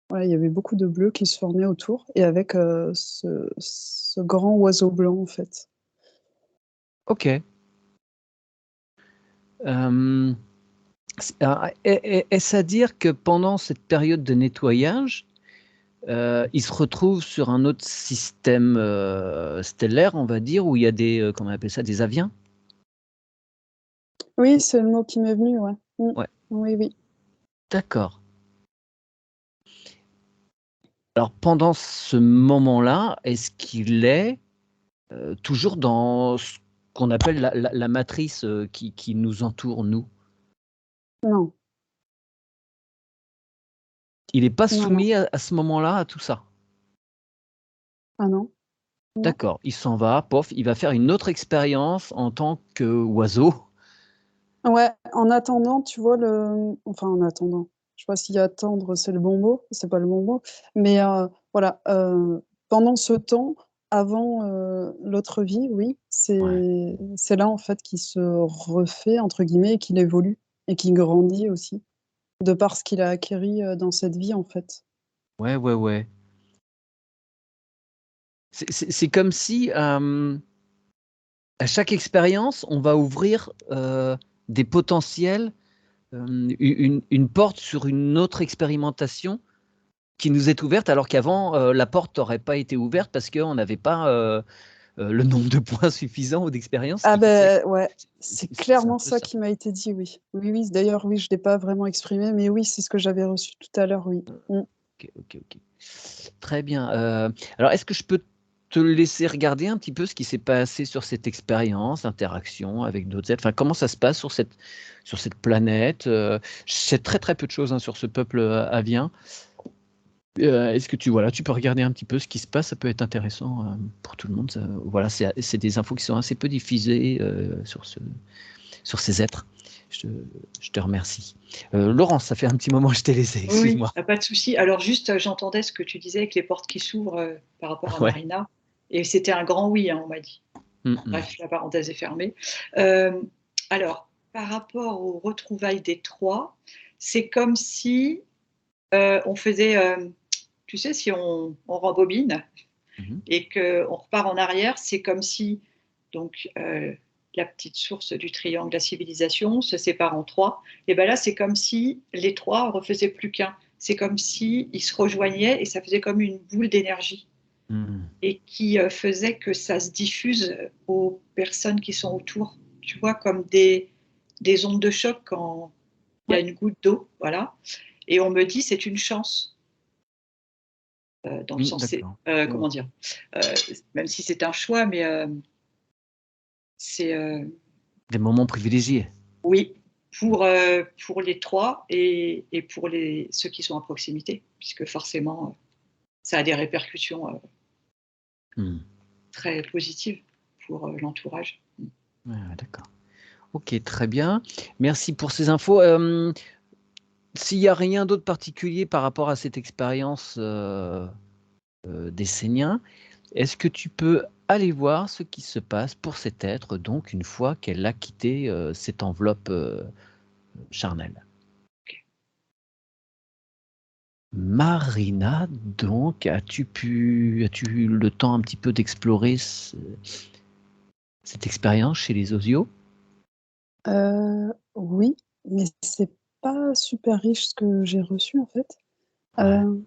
voilà, il y avait beaucoup de bleu qui se formait autour et avec, ce grand oiseau blanc, en fait. OK. Hem, est-ce à dire que pendant cette période de nettoyage, il se retrouve sur un autre système, stellaire, on va dire, où il y a des, comment on appelle ça? Des aviens? Oui, c'est le mot qui m'est venu, ouais. Mmh. Ouais, Oui, oui. d'accord. Alors pendant ce moment-là, est-ce qu'il est toujours dans ce qu'on appelle la matrice qui nous entoure, nous. Non, Il n'est pas non, non. soumis à ce moment-là à tout ça. Ah non, non. D'accord, il s'en va, pof, il va faire une autre expérience en tant qu'oiseau. Ouais, en attendant, tu vois, enfin en attendant, je sais pas si attendre c'est le bon mot, c'est pas le bon mot, mais voilà, pendant ce temps, avant l'autre vie, oui, Ouais. c'est là en fait qu'il se refait, entre guillemets, et qu'il évolue et qu'il grandit aussi, de par ce qu'il a acquis dans cette vie en fait. Ouais, ouais, ouais. C'est comme si à chaque expérience, on va ouvrir des potentiels, une porte sur une autre expérimentation qui nous est ouverte, alors qu'avant, la porte n'aurait pas été ouverte parce qu'on n'avait pas le nombre de points suffisant ou d'expérience Ah qui faisait. ben ouais, c'est C'est un clairement peu ça ça. qui m'a été dit, oui. Oui, oui, d'ailleurs, oui, je l'ai pas vraiment exprimé, mais oui, c'est ce que j'avais reçu tout à l'heure, oui. Mmh. Ok, ok, ok. Très bien. Alors, est-ce que je peux te laisser regarder un petit peu ce qui s'est passé sur cette expérience, interaction avec d'autres êtres? Enfin, comment ça se passe sur cette planète? Je sais très, très peu de choses, hein, sur ce peuple, avien. Est-ce que tu peux regarder un petit peu ce qui se passe? Ça peut être intéressant, pour tout le monde. Voilà, c'est des infos qui sont assez peu diffusées, sur ces êtres. Je te remercie. Laurence, ça fait un petit moment que je t'ai laissé, Oui, excuse-moi. pas de souci. Alors juste, j'entendais ce que tu disais avec les portes qui s'ouvrent par rapport à Ouais. Marina. Et c'était un grand oui, hein, on m'a dit. Mmh mh. Bref, la parenthèse est fermée. Euh, alors, par rapport aux retrouvailles des trois, c'est comme si on faisait, tu sais, si on rembobine Mmh. et qu'on repart en arrière, c'est comme si donc la petite source du triangle, la civilisation, se sépare en trois. Et bien là, c'est comme si les trois refaisaient plus qu'un. C'est comme si ils se rejoignaient et ça faisait comme une boule d'énergie Mmh. et qui faisait que ça se diffuse aux personnes qui sont autour. Tu vois, comme des ondes de choc quand il y a Ouais. une goutte d'eau, voilà. Et on me dit c'est une chance. Dans le Mmh, sens, c'est d'accord. comment dire, euh, même si c'est un choix, mais c'est Des moments privilégiés. oui pour les trois et pour ceux qui sont à proximité, puisque forcément ça a des répercussions Mmh. très positives pour l'entourage. Ouais, ouais, d'accord. OK, très bien. Merci pour ces infos. S'il y a rien d'autre particulier par rapport à cette expérience, d'Essénien, est-ce que tu peux aller voir ce qui se passe pour cet être, donc une fois qu'elle a quitté, cette enveloppe, charnelle? Marina, donc, as-tu eu le temps un petit peu d'explorer cette expérience chez les osios? Oui, mais c'est pas super riche ce que j'ai reçu en fait. Ouais. Heu,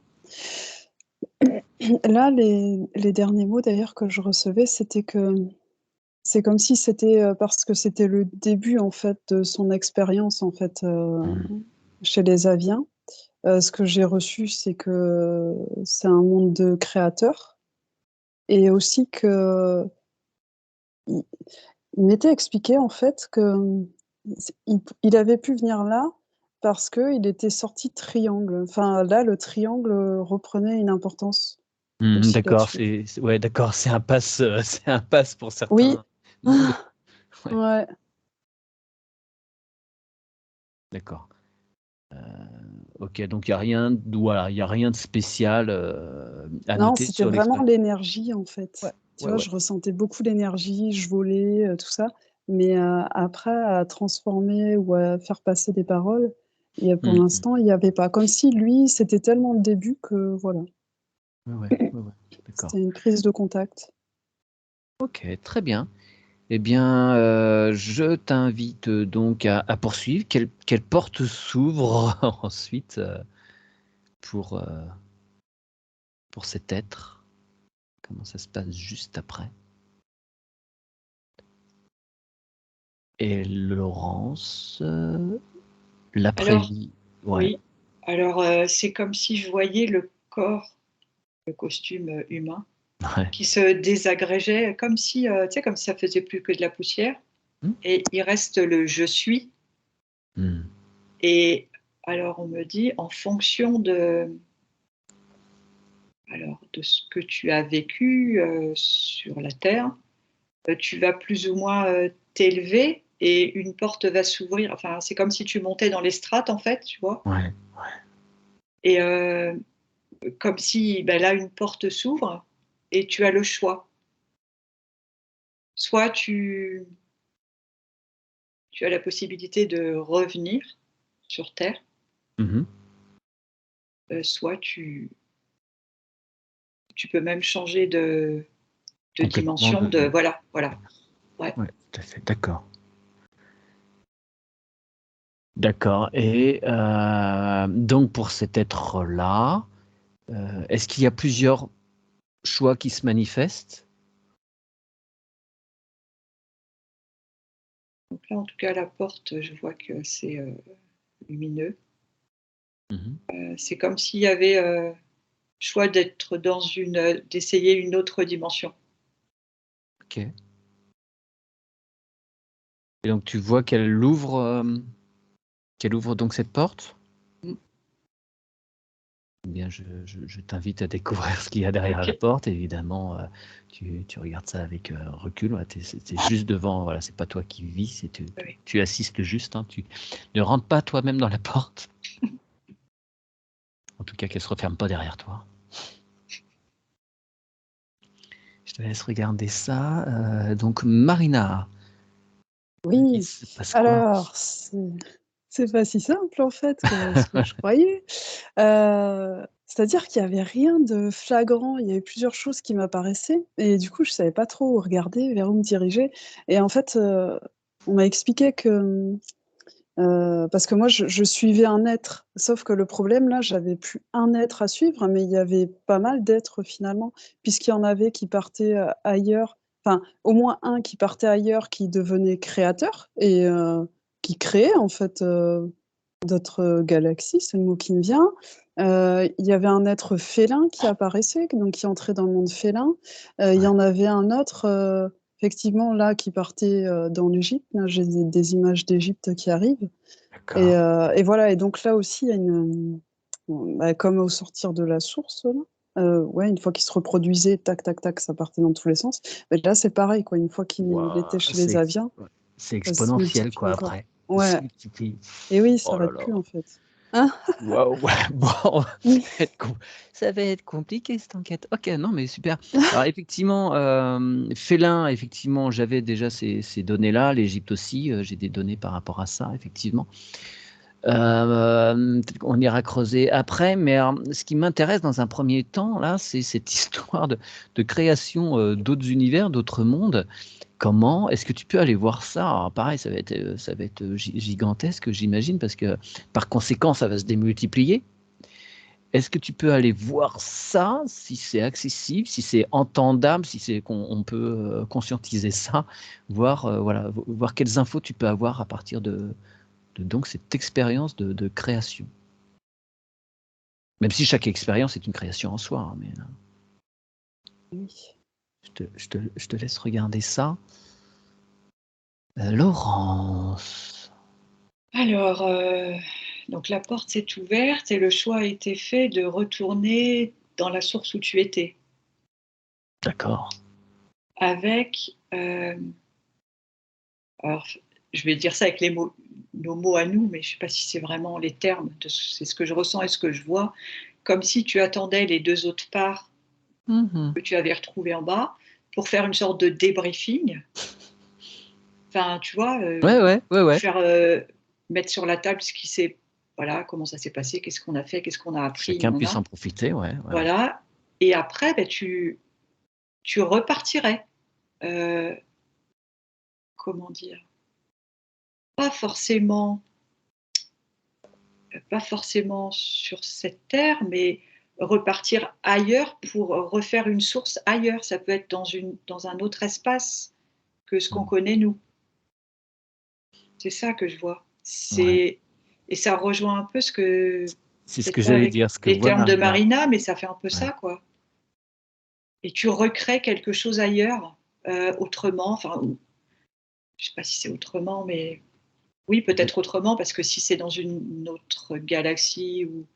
là, les derniers mots d'ailleurs que je recevais, c'était que c'est comme si c'était, parce que c'était le début en fait de son expérience en fait, Mmh. chez les aviens. Ce que j'ai reçu, c'est que c'est un monde de créateurs et aussi qu'il il m'était expliqué en fait que, il avait pu venir là parce qu'il était sorti de triangle. Enfin là, le triangle, reprenait une importance Mmh, aussi d'accord, là-dessus. c'est ouais, d'accord, c'est un pass, c'est un pass pour Oui. certains mondes. Ouais, Ouais. d'accord. OK, donc il y a rien d voilà, il y a rien de spécial, à Non, noter c'était sur vraiment l'expérience. l'énergie, en Ouais, fait. Tu ouais, vois, ouais. je ressentais beaucoup l'énergie, je volais, tout ça. Mais, après à transformer ou à faire passer des paroles et pour Mmh mh. l'instant, il y avait pas. Comme si lui, c'était tellement le début que voilà, Ouais, ouais, ouais, ouais, d'accord. c'était une prise de contact. OK, très bien. Eh bien, je t'invite, donc à poursuivre. Quelle porte s'ouvre ensuite, pour, heu, pour cet être? Comment ça se passe juste après? Et Laurence, Alors l'après-vie, ouais. oui, alors c'est comme si je voyais le corps, le costume humain qui se désagrégeait, comme si, tu sais, comme si ça faisait plus que de la poussière. Et il reste le je suis. Et alors on me dit, en fonction de ce que tu as vécu sur la Terre, tu vas plus ou moins t'élever et une porte va s'ouvrir. Enfin, c'est comme si tu montais dans les strates, en fait, tu vois. Ouais. Et comme si, là, une porte s'ouvre et tu as le choix. Soit tu as la possibilité de revenir sur Terre, soit tu peux même changer de dimension, voilà. Ouais. Ouais, tout à fait, d'accord. D'accord. Et donc pour cet être-là, est-ce qu'il y a plusieurs choix qui se manifestent? Donc là, en tout cas, la porte, je vois que c'est lumineux. C'est comme s'il y avait choix d'être d'essayer une autre dimension. Ok. Et donc tu vois qu'elle ouvre donc cette porte? Eh bien, je t'invite à découvrir ce qu'il y a derrière la porte. Évidemment, tu regardes ça avec recul. Ouais, c'est juste devant. Voilà, c'est pas toi qui vis, tu assistes juste. Hein, tu ne rentres pas toi-même dans la porte. En tout cas, qu'elle se referme pas derrière toi. Je te laisse regarder ça. Donc, Marina. Oui, Il se passe quoi? alors, c'est pas si simple en fait que ce que je croyais. C'est-à-dire qu'il y avait rien de flagrant, il y avait plusieurs choses qui m'apparaissaient et du coup, je savais pas trop où regarder, vers où me diriger et en fait, on m'a expliqué que, parce que moi je suivais un être, sauf que le problème là, j'avais plus un être à suivre, mais il y avait pas mal d'êtres finalement, puisqu'il y en avait qui partaient, ailleurs, enfin, au moins un qui partait ailleurs, qui devenait créateur et qui créait en fait, d'autres galaxies, c'est le mot qui me vient. Il y avait un être félin qui apparaissait, donc qui entrait dans le monde félin. Il y en avait un autre, effectivement là, qui partait, dans l'Égypte. Là, j'ai des images d'Égypte qui arrivent et voilà et donc là aussi, il y a comme au sortir de la source là, ouais, une fois qu'il se reproduisait, tac, tac, tac, ça partait dans tous les sens. Mais là, c'est pareil quoi, une fois qu'il était chez les aviens, c'est ça se exponentiel multiplie quoi encore. après. Ouais. Multiplie. Et oui, il Oh là s'arrête là. plus en fait. Hein? Waouh, bon, ça va être compliqué cette enquête. OK, non, mais super. Alors effectivement, félin, effectivement, j'avais déjà ces données-là, l'Égypte aussi, j'ai des données par rapport à ça, effectivement. Peut-être qu'on ira creuser après, mais ce qui m'intéresse dans un premier temps, là, c'est cette histoire de création, d'autres univers, d'autres mondes. Comment est-ce que tu peux aller voir ça? Alors pareil, ça va être gigantesque, j'imagine, parce que par conséquent, ça va se démultiplier. Est-ce que tu peux aller voir ça, si c'est accessible, si c'est entendable, si c'est qu'on peut conscientiser ça, voir, voilà, voir quelles infos tu peux avoir à partir de donc cette expérience de création? Même si chaque expérience est une création en soi, hein, mais Oui. je te laisse regarder ça. Laurence. Alors, donc la porte s'est ouverte et le choix a été fait de retourner dans la source où tu étais. D'accord. Avec, alors je vais dire ça avec nos mots à nous, mais je ne sais pas si c'est vraiment les termes, c'est ce que je ressens et ce que je vois, comme si tu attendais les 2 autres parts que tu avais retrouvées en bas pour faire une sorte de débriefing. Enfin, tu vois, Ouais. faire, mettre sur la table ce qui s'est, voilà, comment ça s'est passé, qu'est-ce qu'on a fait, qu'est-ce qu'on a appris, Chacun puisse en nanana. profiter, ouais. Voilà et après, tu repartirais, heu, comment dire? Pas forcément pas forcément sur cette terre, mais repartir ailleurs pour refaire une source ailleurs. Ça peut être dans un autre espace que ce qu'on connaît nous. C'est ça que je vois. Ouais. Et ça rejoint un peu ce que C'est ce peut-être que pas j'allais avec dire, ce que les voit termes de Marina. Marina, mais ça fait un peu Ouais. ça, quoi. et tu recrées quelque chose ailleurs, autrement. Enfin, je ne sais pas si c'est autrement, mais oui, peut-être autrement, parce que si c'est dans une autre galaxie ou...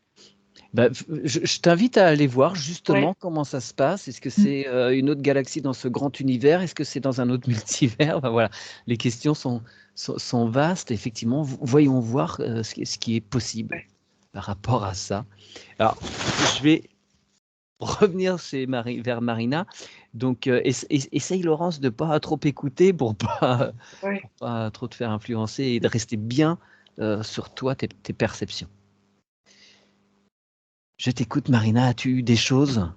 Bah, je t'invite à aller voir justement Ouais. comment ça se passe. Est-ce que c'est une autre galaxie dans ce grand univers? Est-ce que c'est dans un autre multivers? Bah, voilà, les questions sont vastes. Effectivement, voyons voir ce qui est possible Ouais. par rapport à ça. Alors, je vais revenir vers Marina. Donc, essaye, Laurence, de ne pas trop écouter pour pas, Ouais. pour pas trop te faire influencer et de rester bien sur toi, tes perceptions. Je t'écoute, Marina. As-tu eu des choses?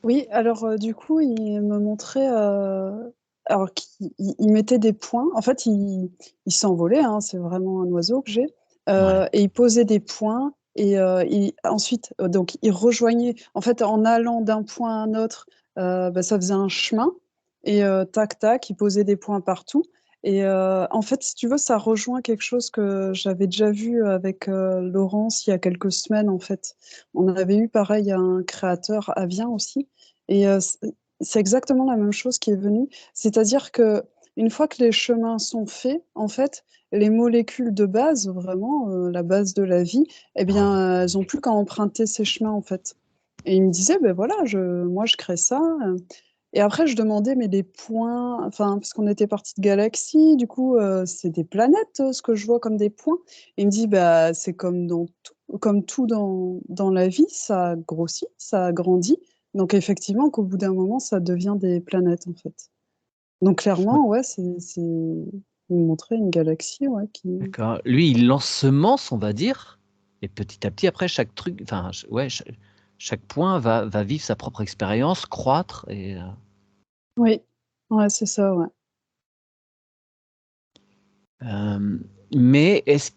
Oui, alors du coup, il me montrait, alors qu'il mettait des points. En fait, il s'envolait, hein, c'est vraiment un oiseau que j'ai, Ouais. et il posait des points et ensuite, donc il rejoignait en fait, en allant d'un point à un autre, bah, ça faisait un chemin et tac, tac, il posait des points partout et en fait, si tu veux, ça rejoint quelque chose que j'avais déjà vu avec, Laurence il y a quelques semaines, en fait. On avait eu pareil un créateur, Avien aussi et c'est exactement la même chose qui est venue. C'est-à-dire qu'une fois que les chemins sont faits, en fait, les molécules de base, vraiment, la base de la vie, eh bien, elles ont plus qu'à emprunter ces chemins, en fait. Et il me disait: «Beh, voilà, moi je crée ça», et après je demandais: «Mais les points», enfin, parce qu'on était partis de galaxies, du coup, c'est des planètes, ce que je vois comme des points? Et il me dit: «Bah, c'est comme tout dans la vie, ça grossit, ça grandit, donc effectivement qu'au bout d'un moment, ça devient des planètes, en fait». Donc clairement, ouais, il me montrait une galaxie, ouais, qui D'accord. Lui, il l'ensemence, on va dire, et petit à petit, après, chaque truc, enfin, ouais, chaque point va vivre sa propre expérience, croître et oui, ouais, c'est ça, ouais. mais est-ce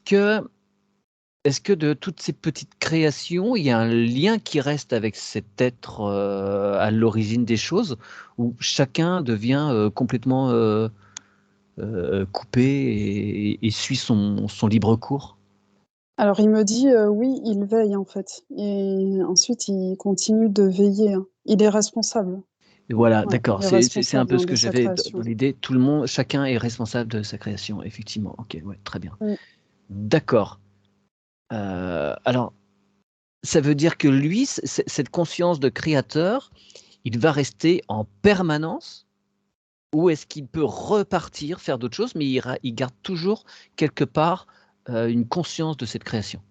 que de toutes ces petites créations, il y a un lien qui reste avec cet être, à l'origine des choses? Ou chacun devient, complètement, coupé et suit son libre cours? Alors il me dit, oui, il veille, en fait, et ensuite il continue de veiller, hein. Il est responsable. Voilà, Ouais, il d'accord, est c'est un responsable, peu hein, ce de que sa j'avais dans création. l'idée. Chacun est responsable de sa création, effectivement. OK, ouais, très bien. Mmh. D'accord. Alors, ça veut dire que lui, cette conscience de créateur, il va rester en permanence? Ou est-ce qu'il peut repartir, faire d'autres choses, mais il garde toujours quelque part, une conscience de cette création?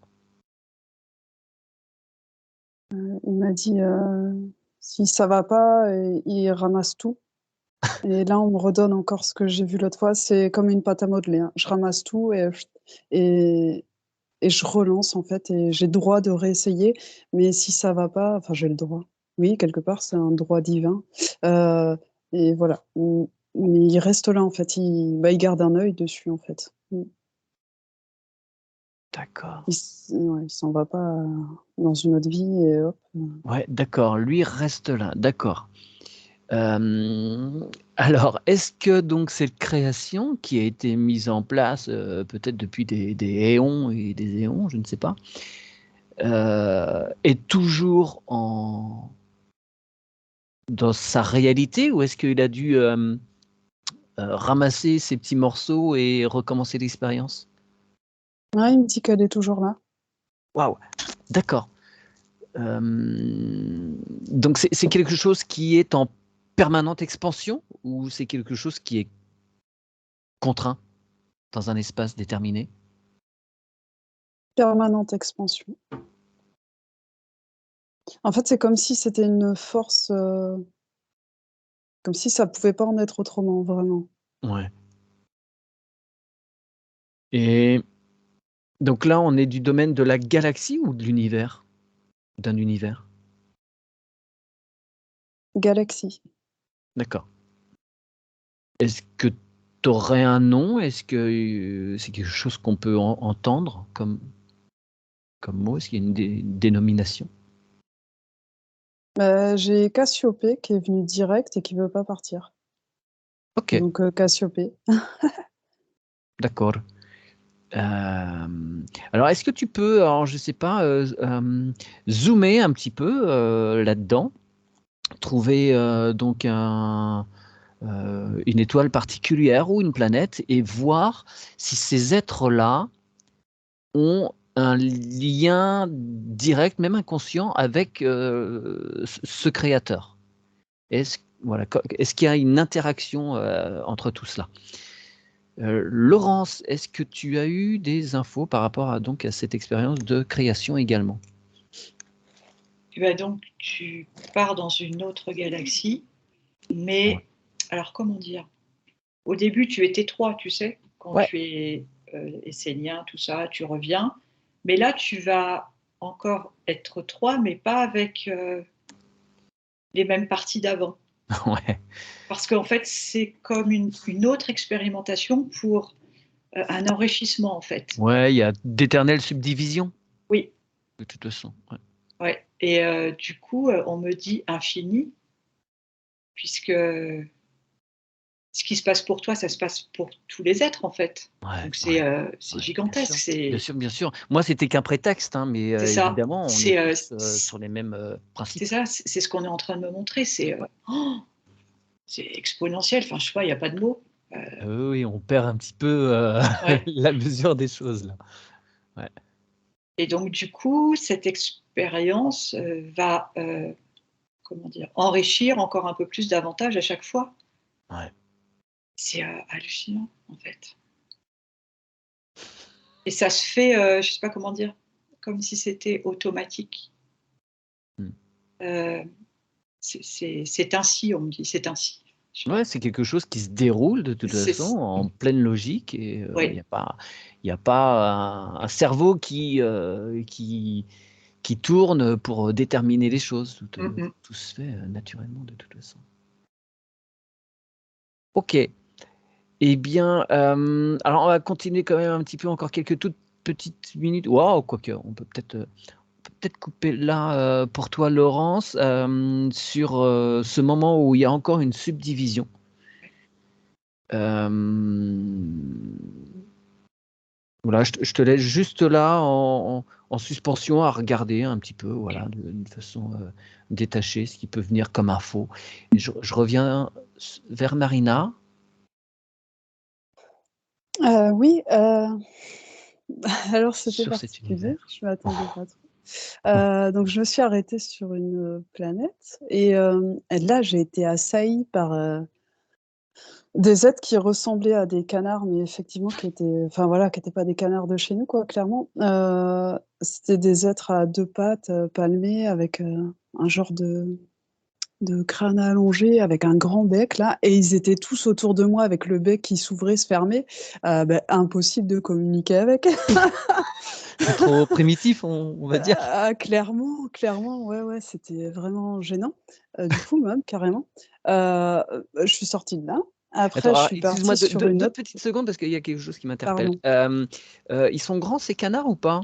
Il m'a dit, si ça va pas, il ramasse tout, et là, on me redonne encore ce que j'ai vu l'autre fois, c'est comme une pâte à modeler, hein. Je ramasse tout et et je relance, en fait, et j'ai le droit de réessayer, mais si ça va pas, enfin, j'ai le droit. Oui, quelque part, c'est un droit divin, heu et voilà. Mais il reste là, en fait, il garde un œil dessus, en fait. D'accord. Ouais, il s'en va pas, dans une autre vie et hop, Ouais, d'accord, lui reste là, d'accord. Alors, est-ce que donc cette création qui a été mise en place, peut-être depuis des éons et des éons, je ne sais pas, est toujours dans sa réalité? Ou est-ce qu'il a dû, ramasser ces petits morceaux et recommencer l'expérience? ouais, il me dit qu'elle est toujours là. Waouh! D'accord. Donc c'est quelque chose qui est en permanente expansion ou c'est quelque chose qui est contraint dans un espace déterminé? Permanente expansion. En fait, c'est comme si c'était une force, comme si ça pouvait pas en être autrement, vraiment. Ouais. Et donc là, on est du domaine de la galaxie ou de l'univers? D'un univers? Galaxie. D'accord. Est-ce que tu aurais un nom? Est-ce que, c'est quelque chose qu'on peut entendre comme mot? Est-ce qu'il y a une dénomination? J'ai Cassiopée qui est venue direct et qui veut pas partir. OK, Donc Cassiopée. d'accord. Alors est-ce que tu peux, alors je sais pas, zoomer un petit peu, là-dedans? trouver donc une étoile particulière ou une planète et voir si ces êtres-là ont un lien direct, même inconscient, avec ce créateur. Est-ce qu'il y a une interaction entre tout cela? Laurence, est-ce que tu as eu des infos par rapport à cette expérience de création également? Et ben donc, tu pars dans une autre galaxie, mais alors comment dire? Au début, tu étais 3, tu sais, quand tu es essénien, tout ça, tu reviens. Mais là, tu vas encore être 3, mais pas avec les mêmes parties d'avant. Ouais. Parce qu'en fait, c'est comme une autre expérimentation pour un enrichissement, en fait. Ouais, il y a d'éternelles subdivisions. Oui. De toute façon. Ouais. Et du coup, on me dit infini, puisque ce qui se passe pour toi, ça se passe pour tous les êtres, en fait. Ouais, donc c'est gigantesque. Bien sûr. Moi, c'était qu'un prétexte, hein, mais C'est ça. évidemment, on est tous sur les mêmes principes. C'est ça, c'est ce qu'on est en train de me montrer. C'est exponentiel. Enfin, je sais pas, il n'y a pas de mots. Oui, on perd un petit peu la mesure des choses là. Ouais. Et donc, du coup, cette expérience va enrichir encore un peu plus d'avantages à chaque fois. Ouais. C'est hallucinant, en fait. Et ça se fait, je sais pas comment dire, comme si c'était automatique. C'est ainsi, on me dit, c'est ainsi. Ouais, c'est quelque chose qui se déroule de toute façon en pleine logique et il y a pas un cerveau qui tourne pour déterminer les choses. Tout se fait naturellement de toute façon. OK. Eh bien, alors on va continuer quand même un petit peu, encore quelques toutes petites minutes. Waouh, quoique, on peut peut-être couper là pour toi, Laurence, sur ce moment où il y a encore une subdivision. Voilà, je te laisse juste là en suspension à regarder un petit peu, voilà, d'une façon détachée, ce qui peut venir comme info. Et je reviens vers Marina. Oui, alors c'était Sur cet particulier, univers. je m'attendais pas trop. Donc je me suis arrêtée sur une planète et là j'ai été assaillie par des êtres qui ressemblaient à des canards, mais effectivement qui étaient qui étaient pas des canards de chez nous quoi, clairement. C'était des êtres à 2 pattes, palmés avec un genre de crâne allongé avec un grand bec là, et ils étaient tous autour de moi avec le bec qui s'ouvrait, se fermait. Impossible de communiquer avec. C'est trop primitif, on va dire. Clairement, ouais, c'était vraiment gênant, du coup même carrément. Je suis sortie de là. Après je Attends, suis excuse-moi partie sur une 2 autre. petites secondes parce qu'il y a quelque chose qui m'interpelle. Pardon. Ils sont grands ces canards ou pas?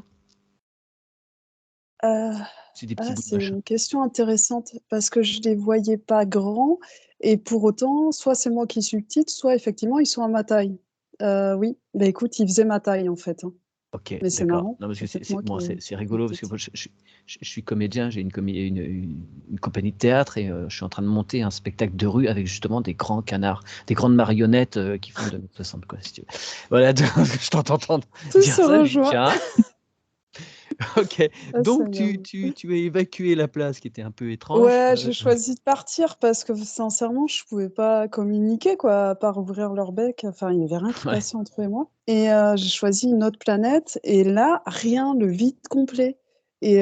Heu, C'est des petits bouts de c'est machin. une question intéressante parce que je les voyais pas grands et pour autant, soit c'est moi qui suis petite, soit effectivement ils sont à ma taille. Oui, écoute, ils faisaient ma taille en fait, hein. OK, Mais c'est d'accord. marrant, Non, parce que c'est peut-être moi qui est c'est qui est rigolo parce que moi petite. je suis comédien, j'ai une compagnie de théâtre et je suis en train de monter un spectacle de rue avec justement des grands canards, des grandes marionnettes qui font 2 m 60 quoi, si tu veux. Voilà, donc je t'entends Tout dire se ça, je me dis: rejoint. «Tiens». OK, C'est donc énorme. tu as évacué la place qui était un peu étrange, Ouais, j'ai choisi de partir parce que sincèrement, je pouvais pas communiquer quoi, à part ouvrir leur bec. Enfin, il y avait rien qui ouais. passait entre eux et moi et j'ai choisi une autre planète et là, rien, le vide complet et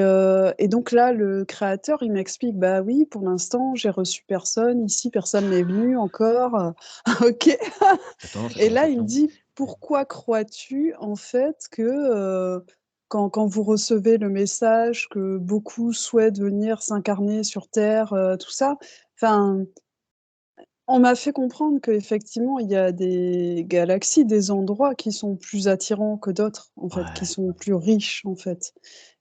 donc là, le créateur, il m'explique: «Bah oui, pour l'instant, j'ai reçu personne ici, personne n'est venu encore». OK. Attends, Et là, il me attends. dit: «Pourquoi crois-tu en fait que, quand vous recevez le message que beaucoup souhaitent venir s'incarner sur terre, tout ça?» Enfin, on m'a fait comprendre qu'effectivement, il y a des galaxies, des endroits qui sont plus attirants que d'autres, en fait, qui Ouais. sont plus riches, en fait.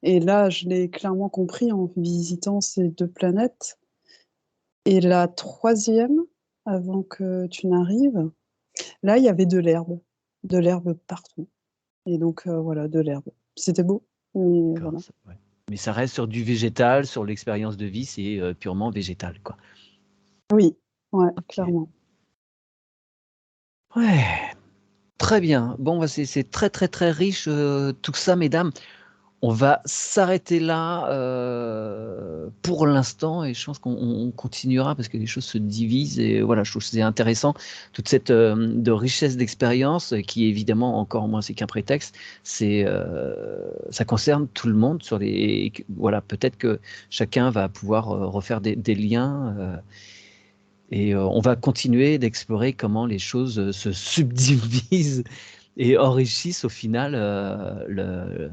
Et là, je l'ai clairement compris en visitant ces 2 planètes. Et la troisième, avant que tu n'arrives, là, il y avait de l'herbe partout et donc voilà, de l'herbe. C'était beau, mais D'accord, voilà. ouais. Mais ça reste sur du végétal, sur l'expérience de vie, c'est purement végétal, quoi. Oui, ouais, clairement. Ouais, très bien. Bon, bah, c'est très, très, très riche tout ça, mesdames. On va s'arrêter là pour l'instant et je pense qu'on continuera parce que les choses se divisent et voilà, je trouve que c'est intéressant toute cette de richesse d'expérience qui évidemment encore moins c'est qu'un prétexte, c'est ça concerne tout le monde sur les voilà, peut-être que chacun va pouvoir refaire des liens et on va continuer d'explorer comment les choses se subdivisent et enrichissent au final le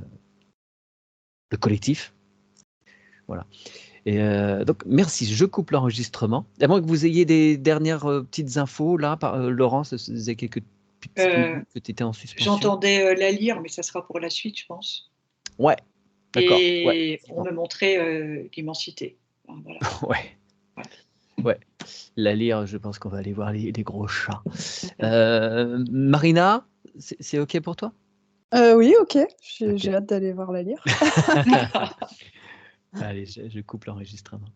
collectif. Voilà. Et donc, merci. Je coupe l'enregistrement. À moins que vous ayez des dernières petites infos, là, Laurence, ça faisait quelques petites minutes que tu étais en suspension. J'entendais la lire, mais ça sera pour la suite, je pense. Ouais, d'accord. Et ouais, on me montrait l'immensité. Enfin, voilà. Ouais. Ouais. La lire, je pense qu'on va aller voir les gros chats. Marina, c'est OK pour toi? Oui, OK. Ok. J'ai hâte d'aller voir la lire. Allez, je coupe l'enregistrement.